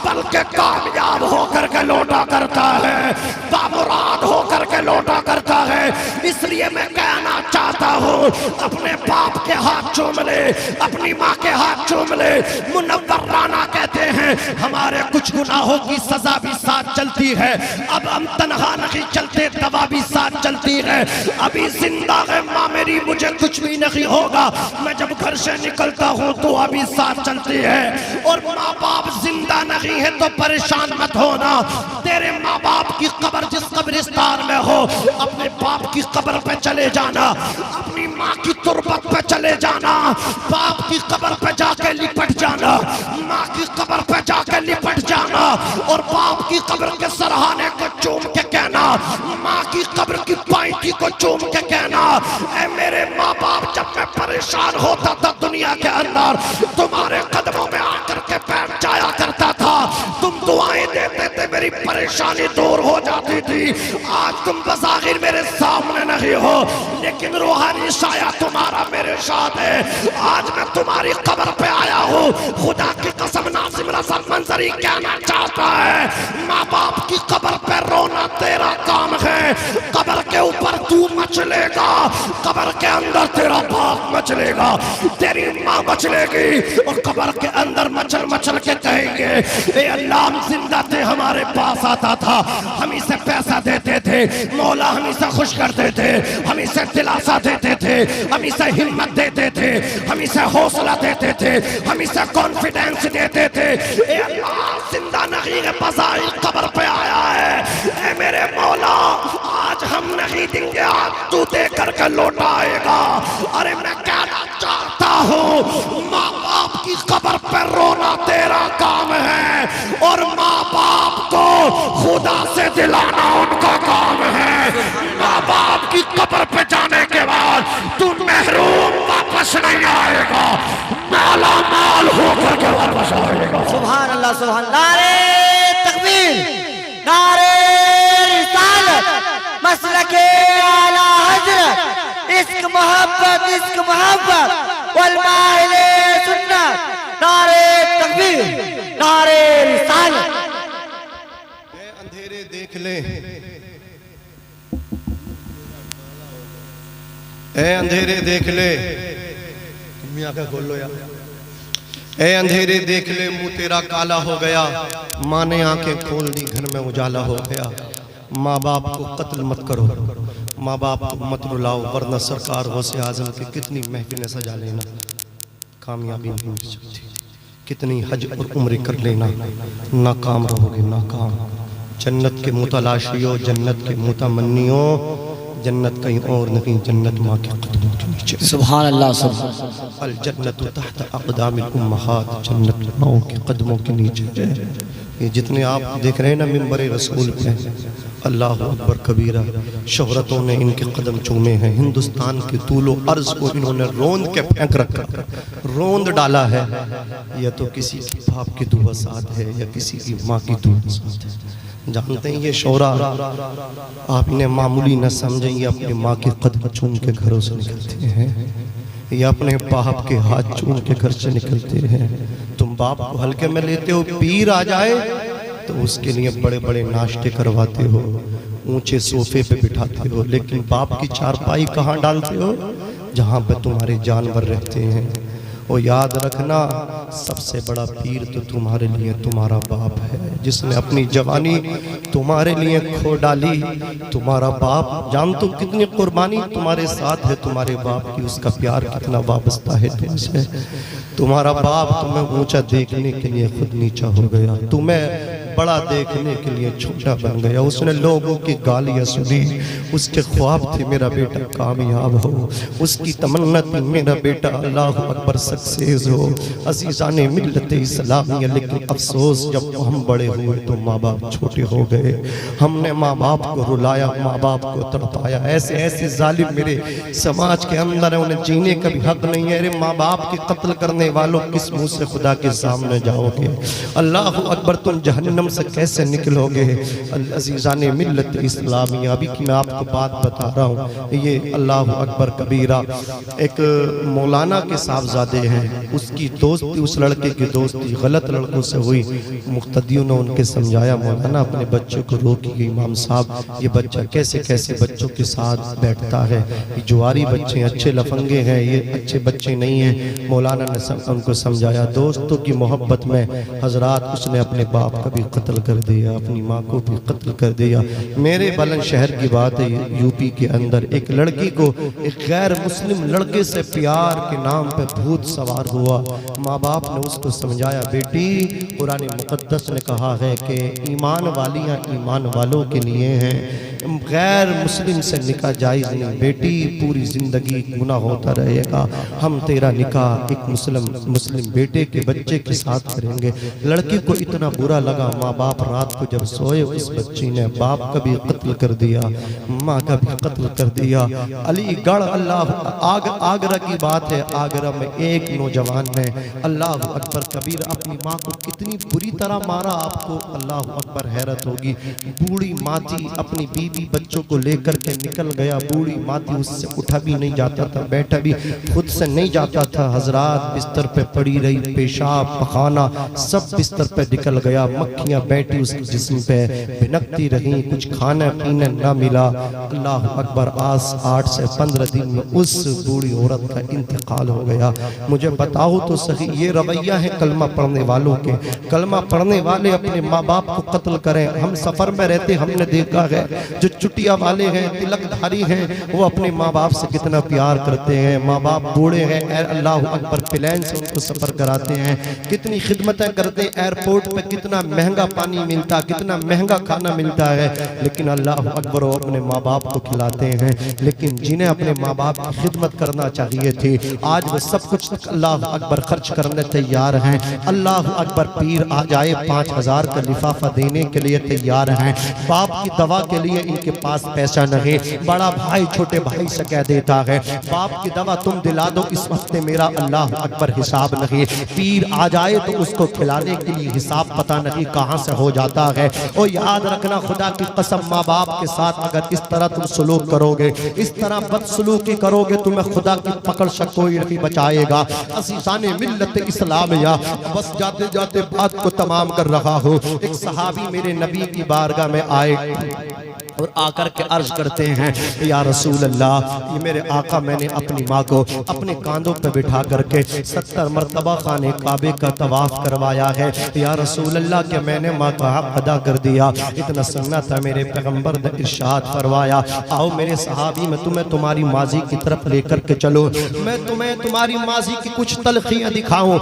A: बल्कि कामयाब हो करके लौटा करता है, बामुराद हो करके लौटा करता है। इसलिए मैं कहना चाहता हूँ, अपने बाप के हाथ चूम ले, अपनी माँ के हाथ चूम ले। मुनव्वर राना कहते हैं हमारे कुछ गुनाहों की सजा भी साथ चलती है, अब हम तनहा नहीं चलते, दवा भी साथ चलती है, अभी जिंदा है माँ मेरी, मुझे कुछ भी नहीं होगा, मैं जब घर से निकलता हूँ तो अभी साथ चलती है। और माँ बाप जिंदा नहीं है तो परेशान मत होना, तेरे माँ बाप की कब्र जिस कब्रिस्तान में हो अपने बाप की कब्र पे चले जाना, अपनी माँ की तुरबत पे चले जाना, बाप की कब्र पे जाके लिपट जाना, माँ की कब्र पे जाके लिपट जाना, और बाप की कब्र के सरहाने को चूम के कहना, माँ की कब्र की पाइटी को चूम के कहना, ऐ मेरे माँ बाप, जब मैं परेशान होता था दुनिया के अंदर तुम्हारे कदमों में आकर के बैठ जाया करता था, तुम दुआएं देते थे, मेरी परेशानी दूर हो जाती थी। आज तुम बज़ाहिर मेरे सामने नहीं हो लेकिन रूहानी साया तुम्हारा मेरे साथ है। आज मैं तुम्हारी कब्र पे आया हूँ, खुदा की कसम नासिम रजा मंजरी कहना चाहता है, माँ बाप की कब्र पे रोना तेरा काम
C: के ऊपर तू मचलेगा, कब्र के अंदर तेरा बाप मचलेगा, तेरी माँ मचलेगी और कब्र के अंदर मचल मचल के कहेंगे ए अल्लाह हम जिंदा थे, हमारे पास आता था, हम इसे पैसा देते थे, मौला हम इसे खुश करते थे, हम इसे दिलासा देते थे, हम इसे हिम्मत देते थे, हम इसे हौसला देते थे, हम इसे कॉन्फिडेंस देते थे। ए अल्लाह जिंदा नहीं है, बज़ाइल कब्र पे आया है, ए मेरे मौला आज हम नहीं देंगे, आज तू दे करके लौटाएगा। अरे मैं कहना चाहता हूँ माँ बाप की कब्र पर रोना तेरा काम है और माँ बाप को खुदा से दिलाना उनका काम है। माँ बाप की कब्र पे जाने के बाद तू महरूम वापस नहीं आएगा, माला माल होकर के वापस आएगा।
D: सुभान अल्लाह सुभान। नारे तकबीर, नारे रिसालत, मसलके आला हजरत, इश्क मोहब्बत वल माइले सुन्नत। नारे तकबीर, नारे रिसालत।
A: अंधेरे देख ले, ए अंधेरे देख ले, तुम आंखें खोल लो यार। ए अंधेरे देख ले, मुंह तेरा काला हो गया, माँ ने आंखें खोल दी, घर में उजाला हो गया। माँ बाप को कत्ल मत करो, माँ बाप को मत रुलाओ, वरना सरकार गौसे आजम की कितनी महफिलें सजा लेना, कामयाबी नहीं मिल सकती। कितनी हज और उम्र कर लेना, नाकाम रहोगे, नाकाम। जन्नत के मुतलाशियों, जन्नत के मुतमन्नियों, जन्नत कहीं और नहीं, जन्नत माँ के कदमों के नीचे।
D: सुभान अल्लाह सुभान।
A: अल जन्नतु तहत अक़दामिल उम्महात, जन्नत माओं के कदमों के नीचे है। ये जितने आप देख रहे हैं ना मिंबर रसूल पे, अल्लाह अकबर कबीरा, शोहरतों ने इनके कदम चूमे हैं। हिंदुस्तान के तूलो अर्ज को इन्होंने रोंद के फेंक रखा, रोंद डाला है। या तो किसी की बाप की दुआ साथ है या किसी की माँ की दुआ साथ है। जानते हैं ये शोरा आप इन्हें मामूली न समझें, ये अपनी माँ के कदम चूम के घरों से निकलते हैं, ये अपने बाप के हाथ चूम के घर से निकलते हैं। तुम बाप को हल्के में लेते हो, पीर आ जाए तो उसके लिए बड़े बड़े नाश्ते करवाते हो, ऊंचे सोफे पे बिठाते हो, लेकिन बाप की चारपाई कहाँ डालते हो? जहाँ पे तुम्हारे जानवर रहते हैं। और याद रखना, सबसे बड़ा पीर तो तुम्हारे लिए तुम्हारा बाप है, जिसने अपनी जवानी तुम्हारे लिए खो डाली। तुम्हारा बाप जान तो कितनी कुर्बानी तुम्हारे साथ है, तुम्हारे बाप की उसका प्यार कितना वाबस्ता है तुमसे। तुम्हारा बाप तुम्हें ऊंचा देखने के लिए खुद नीचा हो गया, तुम्हें बड़ा देखने के लिए छोटा बन गया। उसने लोगों की गालियां सुनी, उसके ख्वाब थे मेरा बेटा कामयाब हो, उसकी तमन्ना थी मेरा बेटा अल्लाह अकबर सक्सेस हो। अज़ीज़ान मिल्लत इस्लामिया, लेकिन अफसोस जब हम बड़े हुए तो माँ बाप छोटे हो गए। हमने माँ बाप को रुलाया, माँ बाप को तड़पाया। ऐसे ऐसे जालिम मेरे समाज के अंदर है, उन्हें जीने का भी हक नहीं है। अरे माँ बाप के कत्ल करने वालों, किस मुंह से खुदा के सामने जाओगे? अल्लाह अकबर, तुम जहन्नम से कैसे निकलोगे? अज़ीज़ान मिल्लत इस्लामिया, अभी की मैं आपको बात बता रहा हूँ। ये अल्लाह अकबर कबीरा एक मौलाना के साहबजादे हैं, उसकी दोस्ती, उस लड़के की दोस्ती गलत लड़कों से हुई। मुख्तदियों ने उनके समझाया, मौलाना अपने बच्चों को रोकिए, इमाम साहब ये बच्चा कैसे कैसे बच्चों के साथ बैठता है, ये जुआरी बच्चे अच्छे लफंगे हैं, ये अच्छे बच्चे नहीं हैं। मौलाना ने उनको समझाया। दोस्तों की मोहब्बत में हजरात उसने अपने बाप का भी कत्ल कर दिया, अपनी माँ को भी कत्ल कर दिया। मेरे बुलंदशहर की बात है, यूपी के अंदर एक लड़की को एक गैर मुस्लिम लड़के से प्यार के नाम पे भूत सवार हुआ। माँ बाप ने उसको समझाया, बेटी कुरान मुक़द्दस ने कहा है कि ईमान वालियाँ ईमान वालों के लिए हैं, गैर मुस्लिम से निकाह जायज़ नहीं। बेटी पूरी ज़िंदगी गुनाह होता रहेगा, हम तेरा निकाह एक मुस्लिम बेटे के बच्चे के साथ करेंगे। लड़की को इतना बुरा लगा, माँ बाप रात को जब सोए, उस बच्ची ने बाप का भी कत्ल कर दिया, माँ का भी कत्ल कर दिया। अलीगढ़ आगरा की बात है, आगरा में एक नौजवान ने अल्लाह अकबर कबीर अपनी माँ को कितनी बुरी तरह मारा, आपको अल्लाह अकबर हैरत होगी। बूढ़ी माती अपनी बीवी बच्चों को लेकर के निकल गया, बूढ़ी माती उससे उठा भी नहीं जाता था, बैठा भी खुद से नहीं जाता था। हजरात बिस्तर पे पड़ी रही, पेशाब पखाना सब बिस्तर पे निकल गया, मक्खियां बैठी उसके जिस्म पे भिनकती रही, कुछ खाने यकीनन न मिला। अल्लाह अकबर। आज 8 से 15 दिन में उस बूढ़ी औरत का इंतकाल हो गया। मुझे बताओ तो सही, ये रवैया है कलमा पढ़ने वालों के। कलमा पढ़ने वाले अपने माँ बाप को कत्ल करें। हम सफ़र में रहते हमने देखा है, जो चुटिया वाले हैं, तिलकधारी हैं, वो अपने माँ बाप से कितना प्यार करते हैं। माँ बाप बूढ़े हैं, अल्लाह अकबर, प्लेन से उनको सफ़र कराते हैं, कितनी खिदमतें करते हैं। एयरपोर्ट पे कितना महंगा पानी मिलता, कितना महंगा खाना मिलता है, लेकिन अल्लाह अकबर वो अपने माँ बाप को खिलाते हैं। लेकिन जिन्हें अपने माँ बाप की खिदमत करना चाहिए थी, आज वो सब कुछ अल्लाह अकबर खर्च करने तैयार हैं। अल्लाह अकबर, पीर आ जाए 5000 का लिफाफा देने के लिए तैयार हैं। बाप की दवा के लिए इनके पास पैसा नहीं। बड़ा भाई छोटे भाई से कह देता है, बाप की दवा तुम दिला दो, इस हफ्ते मेरा अल्लाह अकबर हिसाब नहीं। पीर आ जाए तो उसको खिलाने के लिए हिसाब पता नहीं कहाँ से हो जाता है। और याद रखना, खुदा की कसम, माँ बाप के साथ अगर इस तरह तुम सलूक करोगे, इस तरह बदसलूकी करोगे, तुम्हें खुदा की पकड़ से कोई नहीं बचाएगा। असीसाने मिल्लत इस्लाम या बस जाते जाते बात को तमाम कर रहा हूँ। एक सहाबी मेरे नबी की बारगाह में आए और आकर के अर्ज करते हैं, या रसूल अल्लाह, ये मेरे आका, मैंने अपनी माँ को अपने कांधों पे बिठा करके 70 मरतबा खाने काबे का तवाफ करवाया है। या रसूल अल्लाह, के मैंने माँ का हक अदा कर दिया। इतना सुनना था, मेरे पैगंबर ने इरशाद फरमाया, आओ मेरे सहाबी, मैं तुम्हें तुम्हारी माजी की तरफ लेकर के चलो, मैं तुम्हें तुम्हारी माजी की कुछ तलखियाँ दिखाऊं।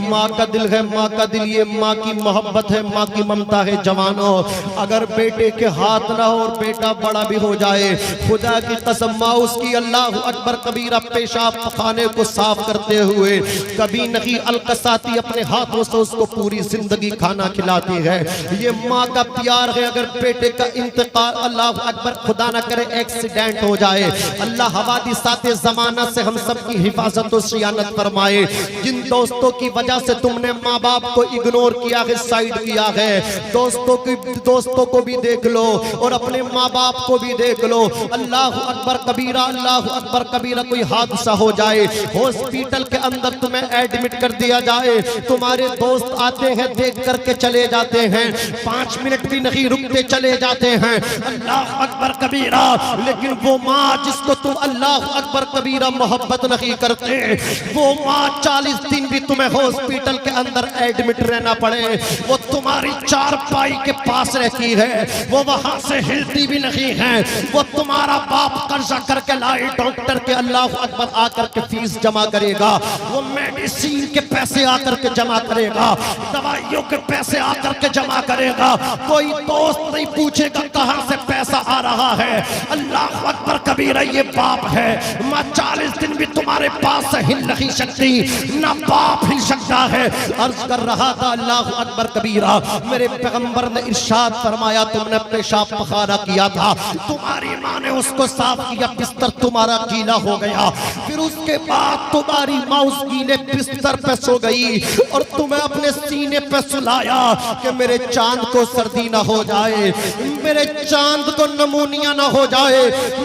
A: माँ का दिल है, माँ का दिल, ये माँ की मोहब्बत है, माँ की ममता है। जवानों, अगर बेटे के हाथ ना हो और बेटा बड़ा भी हो जाए, खुदा की कसम, माँ उसकी अल्लाह अकबर कबीरा पेशाब खाने को साफ करते हुए कभी नहीं अलकसाती, अपने हाथों से उसको पूरी जिंदगी खाना खिलाती है। ये माँ का प्यार है। अगर बेटे का इंतकाल, अल्लाह अकबर, खुदा ना करे एक्सीडेंट हो जाए, अल्लाह हवादिसाते जमाना से हम सब की हिफाजत और सियानत फरमाए। जिन दोस्तों की वजह से तुमने माँ बाप को इग्नोर किया है, साइड किया है, दोस्तों को भी देख लो और अपने माँ बाप को भी देख लो। अल्लाह अकबर कबीरा, अल्लाह अकबर कबीरा। कोई हादसा हो जाए, हॉस्पिटल के अंदर तुम्हें एडमिट कर दिया जाए, तुम्हारे दोस्त आते हैं, देख करके चले जाते हैं, 5 मिनट भी नहीं रुकते, चले जाते हैं। अल्लाह अकबर कबीरा। लेकिन वो माँ जिसको तुम अल्लाह अकबर कबीरा मोहब्बत नहीं करते, वो माँ 40 दिन भी तुम्हें हॉस्पिटल के अंदर एडमिट रहना पड़े, वो तुम्हारी चारपाई के पास रहती है, वो वहां से हिलती भी नहीं है। वो तुम्हारा बाप कर्जा करके लाए डॉक्टर के, अल्लाह अकबर, आकर के फीस जमा करेगा, वो मेडिसिन के पैसे आकर के जमा करेगा, दवाइयों के पैसे आकर के जमा करेगा। कोई दोस्त नहीं पूछेगा कहां से पैसा आ रहा है। अल्लाह अकबर कबीरा, ये बाप है। माँ 40 दिन भी तुम्हारे पास से हिल नहीं सकती, ना बाप हिल सकता है। अर्ज कर रहा था, अल्लाह अकबर कबीरा, मेरे पैगंबर ने इरशाद फरमाया, तुमने पेशाब पखाना किया था, तुम्हारी माँ ने उसको साफ किया, बिस्तर तुम्हारा गीला हो गया, फिर उसके बाद तुम्हारी माँ उस गीले बिस्तर पे सो गई और तुम्हें अपने सीने पे सुलाया कि मेरे चांद को सर्दी ना हो जाए, मेरे चांद को नमूनिया ना हो जाए,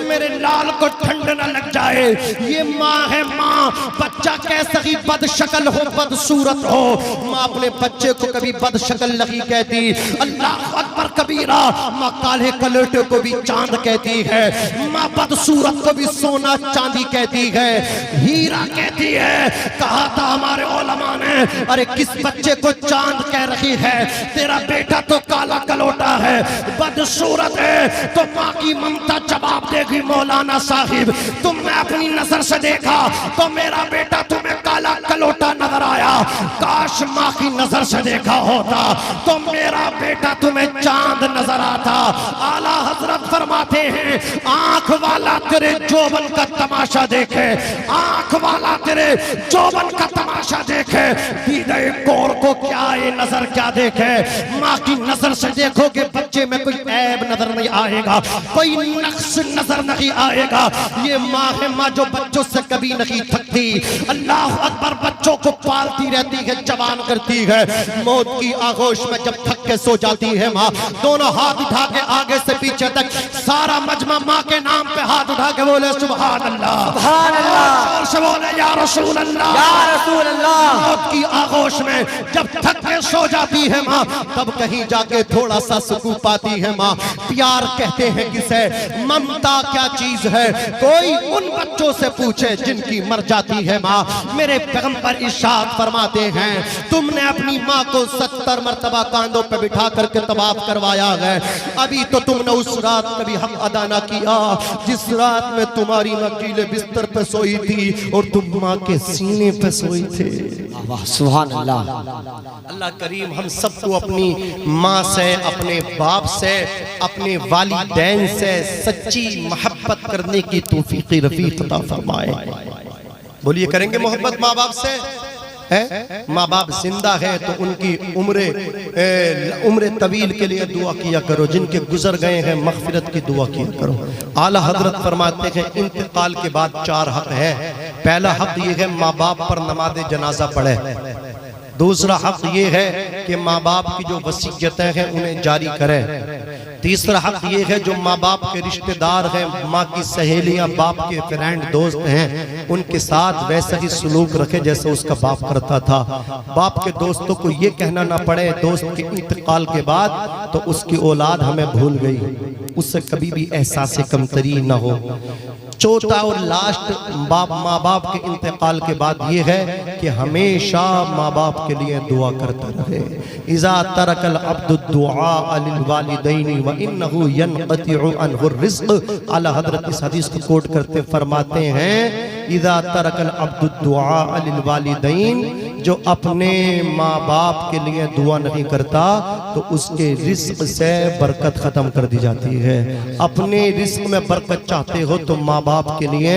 A: मेरे लाल को ठंड ना लग जाए। ये माँ है। माँ, बच्चा कैसा ही बदशक्ल हो, बदसूरत हो, माँ अपने बच्चे को कभी बदशक्ल नहीं कहती। अल्लाह अकबर कबीरा। माँ काले कलटे को भी चांद कहती है, माँ बदसूरत को भी सोना चांदी कहती है, हीरा कहती है। कहा था हमारे उलमा ने, अरे किस बच्चे को चांद कह रही है, तेरा बेटा तो काला कलोटा है, बदसूरत है। तो माँ की ममता जवाब देगी, मौलाना साहिब, तुमने अपनी नजर से देखा तो मेरा बेटा तुम्हें काला कलोटा नजर आया, काश माँ की नजर से देखा होता तो मेरा बेटा तुम्हें चांद नजर आता। आला हजरत फरमाते हैं, आंख वाला तेरे जोबन का तमाशा देखे, आंख वाला तेरे जोबन का तमाशा देखे, दीदे कौर को क्या ये नजर क्या देखे। माँ की नजर से देखोगे बच्चे में कोई ऐब नजर नहीं आएगा, कोई नक्श नजर नहीं आएगा। ये माँ है, माँ जो बच्चों से कभी नहीं थकती। अल्लाह अकबर, बच्चों को पालती रहती है, जवान करती है। मौत की आगोश में जब थक के सो जाती है माँ, दोनों हाथ उठा के आगे से पीछे तक
C: सारा मजमा माँ के नाम पे हाथ उठा के बोले सुभान अल्लाह,
D: सुभान अल्लाह,
C: जोर से बोले या रसूल अल्लाह,
D: या रसूल अल्लाह।
C: मौत की आगोश में जब थक के सो जाती है माँ, तब कहीं जाके थोड़ा सा सुकून पाती है माँ। प्यार कहते हैं किसे, ममता क्या चीज है, कोई उन बच्चों से पूछे जिनकी मर जाती है माँ। मेरे पैगंबर इरशाद फरमाते हैं, तुमने अपनी माँ को 70 मरतबा कांधों पे बिठा करके तवाफ करवाया है, अभी तो तुमने उस रात कभी हक अदा ना किया जिस रात में तुम्हारी माँ गीले बिस्तर पे सोई थी और तुम माँ के सीने पे सोई थे।
D: वाह सुभान अल्लाह।
C: अल्लाह करीम हम सबको अपनी माँ से, अपने बाप से, अपने वालिदैन से सच्ची मोहब्बत करने की तौफीक रफीक अता फरमाए। बोलिए करेंगे मोहब्बत माँ बाप से? है माँ बाप जिंदा है तो उनकी उम्र तवील के लिए दुआ किया करो, जिनके गुजर गए हैं मगफिरत की दुआ किया करो। आला हजरत फरमाते हैं इंतकाल के बाद 4 हक है। पहला हक ये है माँ बाप पर नमाज जनाजा पढ़े, दूसरा हक ये है कि माँ बाप की जो वसीयतें हैं उन्हें जारी करें, तीसरा हक ये है जो माँ बाप के रिश्तेदार हैं, माँ की सहेलियां, बाप के फ्रेंड दोस्त हैं, उनके साथ वैसा ही सलूक रखे जैसे उसका बाप करता था। बाप के दोस्तों को ये कहना ना पड़े दोस्त के इंतकाल के बाद तो उसकी औलाद हमें भूल गई, उससे कभी भी एहसास कमतरी ना हो। चौथा और लास्ट माँ बाप के इंतकाल के बाद ये है कि हमेशा माँ बाप के लिए दुआ करता रहे। इज़ा तरकल अब्दु दुआ लिल वालिदैन व इन्नहु यनक़तिउ अन्हु रिज़्क़। आला हज़रत इस हदीस को कोट करते फरमाते हैं, इज़ा तरकल अब्दु दुआ लिल वालिदैन, जो अपने माँ बाप के लिए दुआ नहीं करता तो उसके रिज़्क़ से बरकत ख़त्म कर दी जाती है। अपने रिज़्क़ में बरकत चाहते हो तो माँ बाप के लिए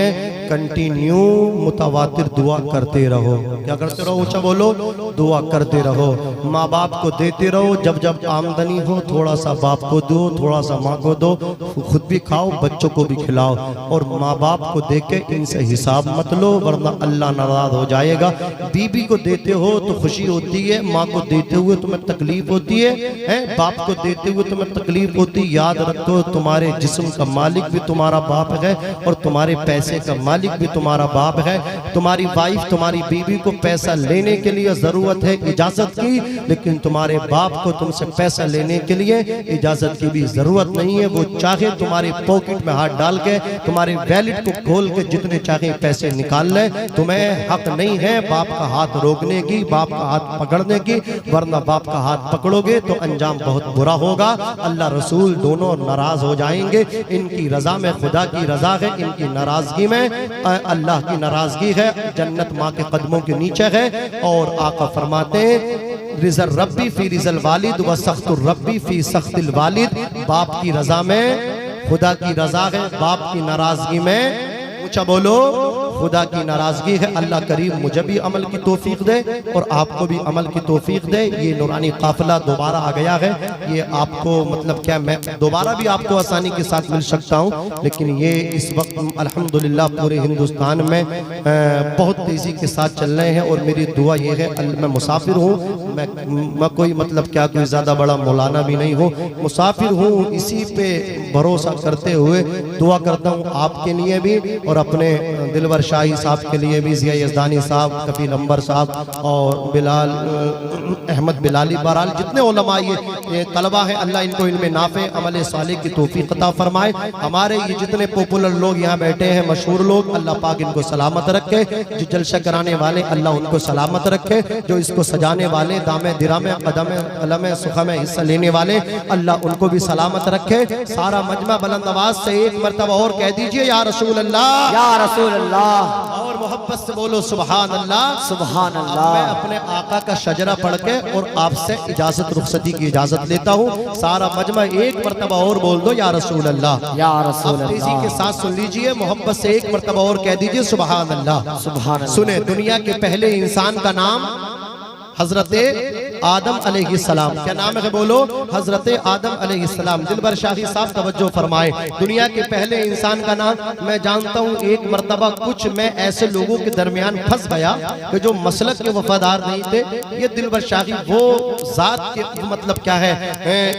C: कंटिन्यू मुतवातिर दुआ करते रहो। क्या करते रहो? ऊंचा बोलो, दुआ करते रहो। माँ बाप को देते रहो, जब जब आमदनी हो थोड़ा सा बाप को दो, थोड़ा सा माँ को दो, खुद भी खाओ, बच्चों को भी खिलाओ। और माँ बाप को दे के इनसे हिसाब मत लो वरना अल्लाह नाराज हो जाएगा। बीबी को देते हो तो खुशी होती है, माँ को देते हुए तुम्हें तकलीफ होती है, बाप को देते हुए तुम्हें तकलीफ होती है। याद रखो तुम्हारे जिस्म का मालिक भी तुम्हारा बाप है और तुम्हारे पैसे का मालिक भी तुम्हारा बाप है। तुम्हारी वाइफ, तुम्हारी बीवी को पैसा लेने के लिए जरूरत है इजाजत की, लेकिन तुम्हारे बाप को तुमसे पैसा लेने के लिए इजाजत की भी जरूरत नहीं है। वो चाहे तुम्हारे पॉकेट में हाथ डाल के, तुम्हारे वैलेट को खोल के जितने चाहे पैसे निकाल ले, तुम्हें हक नहीं है बाप का हाथ रोकने की, बाप का हाथ पकड़ने की, वरना बाप का हाथ पकड़ोगे तो अंजाम बहुत बुरा होगा। अल्लाह रसूल दोनों नाराज हो जाएंगे। इनकी रजा में खुदा की रजा है, इनकी नाराजगी में अल्लाह की नाराजगी है। जन्नत माँ के कदमों के नीचे है। और आका फरमाते हैं, रिज़ल रब्बी फी रिज़ल वालिद व सख्तुर रब्बी फी सख्तिल वालिद। बाप की रजा में खुदा की रजा है, बाप की नाराजगी में, ऊंचा बोलो, खुदा की नाराजगी है। अल्लाह करीम मुझे भी अमल की तौफीक दे और आपको भी अमल की तौफीक दे। ये नूरानी काफिला दोबारा आ गया है, ये आपको मतलब क्या मैं दोबारा भी आपको आसानी के साथ मिल सकता हूँ, लेकिन ये इस वक्त अल्हम्दुलिल्लाह पूरे हिंदुस्तान में बहुत तेज़ी के साथ चल रहे हैं। और मेरी दुआ ये है, मैं मुसाफिर हूँ, मैं कोई मतलब क्या कोई ज़्यादा बड़ा मौलाना भी नहीं हूँ, मुसाफिर हूँ, इसी पे भरोसा करते हुए दुआ करता हूँ आपके लिए भी और अपने दिलवर शाही साहब के लिए भी, ज़िया यज़दानी साहब, कफील अंबर साहब और बिलाल अहमद बिलाली, बहरहाल जितने उलमा ये तलबा है, अल्लाह इनको इनमें नाफे अमल सालिह की तौफीक अता फरमाए। हमारे ये जितने पॉपुलर लोग यहाँ बैठे हैं, मशहूर लोग, अल्लाह पाक इनको सलामत रखे। जो जलसा कराने वाले अल्लाह उनको सलामत रखे, जो इसको सजाने वाले, दामे दिरामे कदम कलम सुखा में हिस्सा लेने वाले, अल्लाह उनको भी सलामत रखे। सारा मजमा बुलंद आवाज से एक मरतबा और कह दीजिए, या रसूल अल्लाह,
D: या रसूल अल्लाह।
C: और मोहब्बत से बोलो सुभान अल्लाह,
D: सुभान अल्लाह।
C: मैं अपने आका का शजरा पढ़ के और आपसे इजाजत रुखसती की इजाजत लेता हूँ। सारा मजमा एक मरतबा और बोल दो, या रसूल अल्लाह,
D: या रसूल अल्लाह।
C: तेजी के साथ सुन लीजिए, मोहब्बत से एक मरतबा और कह दीजिए सुभान अल्लाह,
D: सुभान अल्लाह।
C: सुने, दुनिया के पहले इंसान का नाम हजरत
A: आदम अलैहिस्सलाम, क्या नाम है बोलो, हजरत आदम अलैहिस्सलाम। दिलबर शाही साहब तवज्जो फरमाए, दुनिया के पहले इंसान का नाम मैं जानता हूँ। एक मर्तबा कुछ मैं ऐसे लोगों के दरमियान फंस गया कि जो मसलक के वफादार नहीं थे। ये दिलबर शाही वो जात के मतलब क्या है,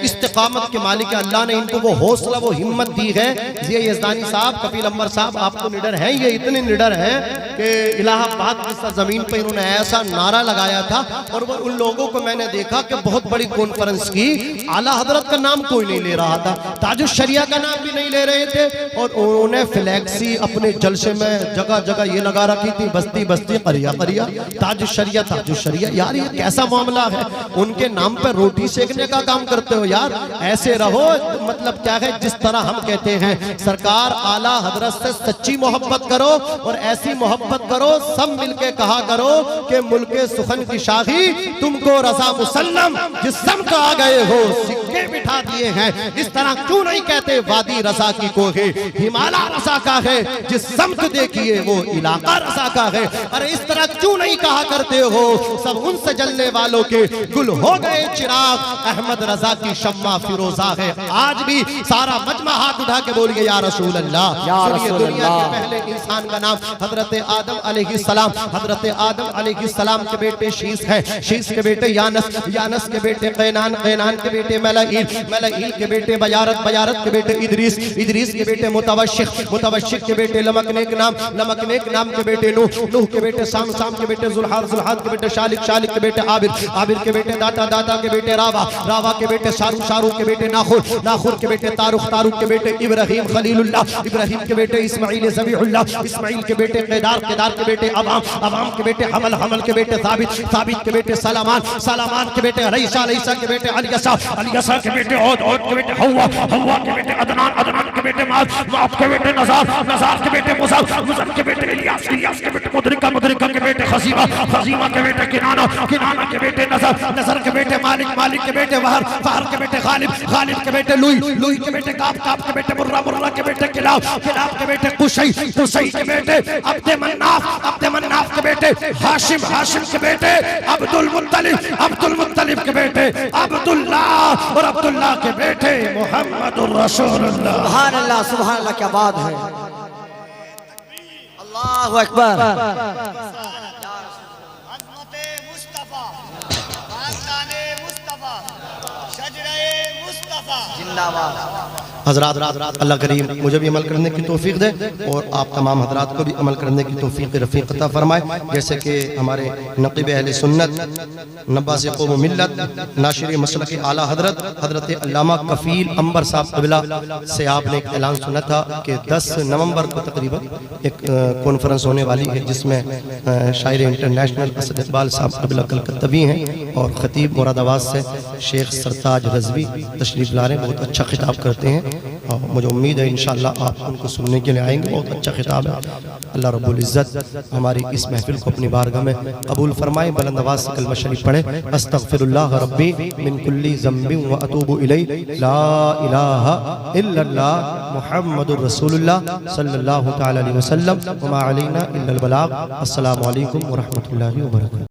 A: इस्तिकामत के मालिक है। अल्लाह ने इनको वो हौसला वो हिम्मत दी है। ये यज़दानी साहब, कपिल अंबर साहब, आप तो निडर हैं, ये इतने निडर हैं कि इलाहाबाद की सरजमीन पर इन्होंने ऐसा नारा लगाया था और वो उन लोगों को मैंने देखा कि बहुत बड़ी कॉन्फ्रेंस की, आला हजरत का नाम कोई नहीं ले रहा था, ताजुश शरिया का नाम भी नहीं ले रहे थे और उन्होंने फ्लैक्सी अपने जलसे में जगह जगह ये लगा रखी थी, बस्ती बस्ती करिया करिया ताजुश शरिया ताजुश शरिया। यार ये कैसा मामला है, उनके नाम पर रोटी सेकने का काम करते हो यार, ऐसे रहो। मतलब क्या है, जिस तरह हम कहते हैं सरकार आला हजरत से सच्ची मोहब्बत करो और ऐसी मोहब्बत करो, सब मिलके कहा करो कि मुल्के सुखन की शाही तुमको रजा मुसल्लम, जिस समत आ गए हो सिक्के बिठा दिए हैं। इस तरह क्यों नहीं कहते वादी रजा की कोहे हिमालय रजा का है, जिस समत देखिए वो इलाका रजा का है। अरे इस तरह क्यों नहीं कहा करते हो, सब उनसे जलने वालों के गुल हो गए चिराग, अहमद रजा की शम्मा फिरोजा है। आज भी सारा मजमा हाथ उठा के बोलिए या रसूल अल्लाह।
D: या
A: सुनिए,
D: रसूल
A: दुनिया के
D: अल्लाह।
A: पहले इंसान का नाम हजरत आदम अलैहिस्सलाम। हजरत आदम अलैहिस्सलाम के बेटे शीस है, शीस के बेटे यानस, यानस के बेटे कैनान, कैनान के बेटे मलाईल, मलाईल के बेटे बयारत, बयारत के बेटे इदरीस, इदरीस के बेटे मुतवश्शिक, मुतवश्शिक के बेटे लमकनेक नाम, लमकनेक नाम के बेटे नूह, नूह के बेटे साम, साम के बेटे जुल्हार, जुल्हार के बेटे शालिक, शालिक के बेटे आबिर, आबिर के बेटे दाता, दाता के बेटे रावा, रावा के बेटे शारू, शारू के बेटे नाखुर, नाखुर के बेटे तारुख, तारुख के बेटे इब्राहिम खलीलुल्लाह, इब्राहिम के बेटे इस्माइल ज़बीहुल्लाह, इस्माइल के बेटे केदार, केदार के बेटे अवाम, अवाम के बेटे हमल, हमल के बेटे साबित, साबित के बेटे सलामान, सलामान के बेटे रईसा, रईसा के बेटे अलियसा, अलियसा के बेटे औद, औद के बेटे हव्वा, हव्वा के बेटे अदनान, अदनान के बेटे माद, माद के बेटे नज़ार, नज़ार के बेटे मुज़र, मुज़र के बेटे इलियास, इलियास के बेटे मुदरिका, मुदरिका के बेटे खज़ीमा, खज़ीमा के बेटे किनाना, किनाना के बेटे नज़र, नज़र के बेटे मालिक, मालिक के बेटे वहर, वहर के बेटे गालिब, गालिब के बेटे लुई, लुई के बेटे काब, काब के बेटे मुर्रा, मुर्रा के बेटे किलाब, किलाब के बेटे कुशई, कुशई के बेटे अब्दे मन्नाफ, अब्दे मन्नाफ के बेटे हाशिम, हाशिम के बेटे अब्दुल मुत्तलिब, अब्दुल मुत्तलिब के बेटे अब्दुल्लाह और अब्दुल्लाह के बेटे मुहम्मदुर रसूलुल्लाह।
D: सुभान अल्लाह, सुभान अल्लाह, क्या बात है, अल्लाहु अकबर।
B: अज़मते मुस्तफा, खानदाने मुस्तफा, शजरे मुस्तफा
D: जिंदाबाद।
A: हजरात अल्लाह करीम मुझे भी अमल करने की तौफीक दे और आप तमाम हजरात को भी अमल करने की तौफीक रफ़ीक अता फरमाए। जैसे कि हमारे नक़ीब अहले सुन्नत नब्बास कौम मिल्लत नाशिर मसलक आला हजरत हजरत अल्लामा कफ़ील अंबर साहब क़िबला से आपने एक ऐलान सुना था कि 10 नवंबर को तकरीबन एक कॉन्फ्रेंस होने वाली है जिसमें शायर इंटरनेशनल असद इकबाल साहब क़िबला कलकत्ता भी हैं और ख़तीब मुरादाबाद से शेख सरताज रज़वी तशरीफ़ ला रहे हैं। बहुत अच्छा खिताब करते हैं और मुझे उम्मीद है इंशाअल्लाह आप उनको सुनने के लिए आएंगे। बहुत अच्छा खिताब है। अल्लाह रब्बुल इज़्ज़त हमारी इस महफिल को अपनी बारगाह में कबूल फरमाए। बुलंद आवाज़ से कलमा शरीफ पढ़े, अस्तग़फिरुल्लाह रब्बी मिन कुल्ली ज़म्बिन व अतूबु इलैहि, ला इलाहा इल्लल्लाह मुहम्मदुर रसूलुल्लाह सल्लल्लाहु तआला अलैहि वसल्लम व मा अलैना इल्लल बलाग। अस्सलामु अलैकुम व रहमतुल्लाहि व बरकातहू।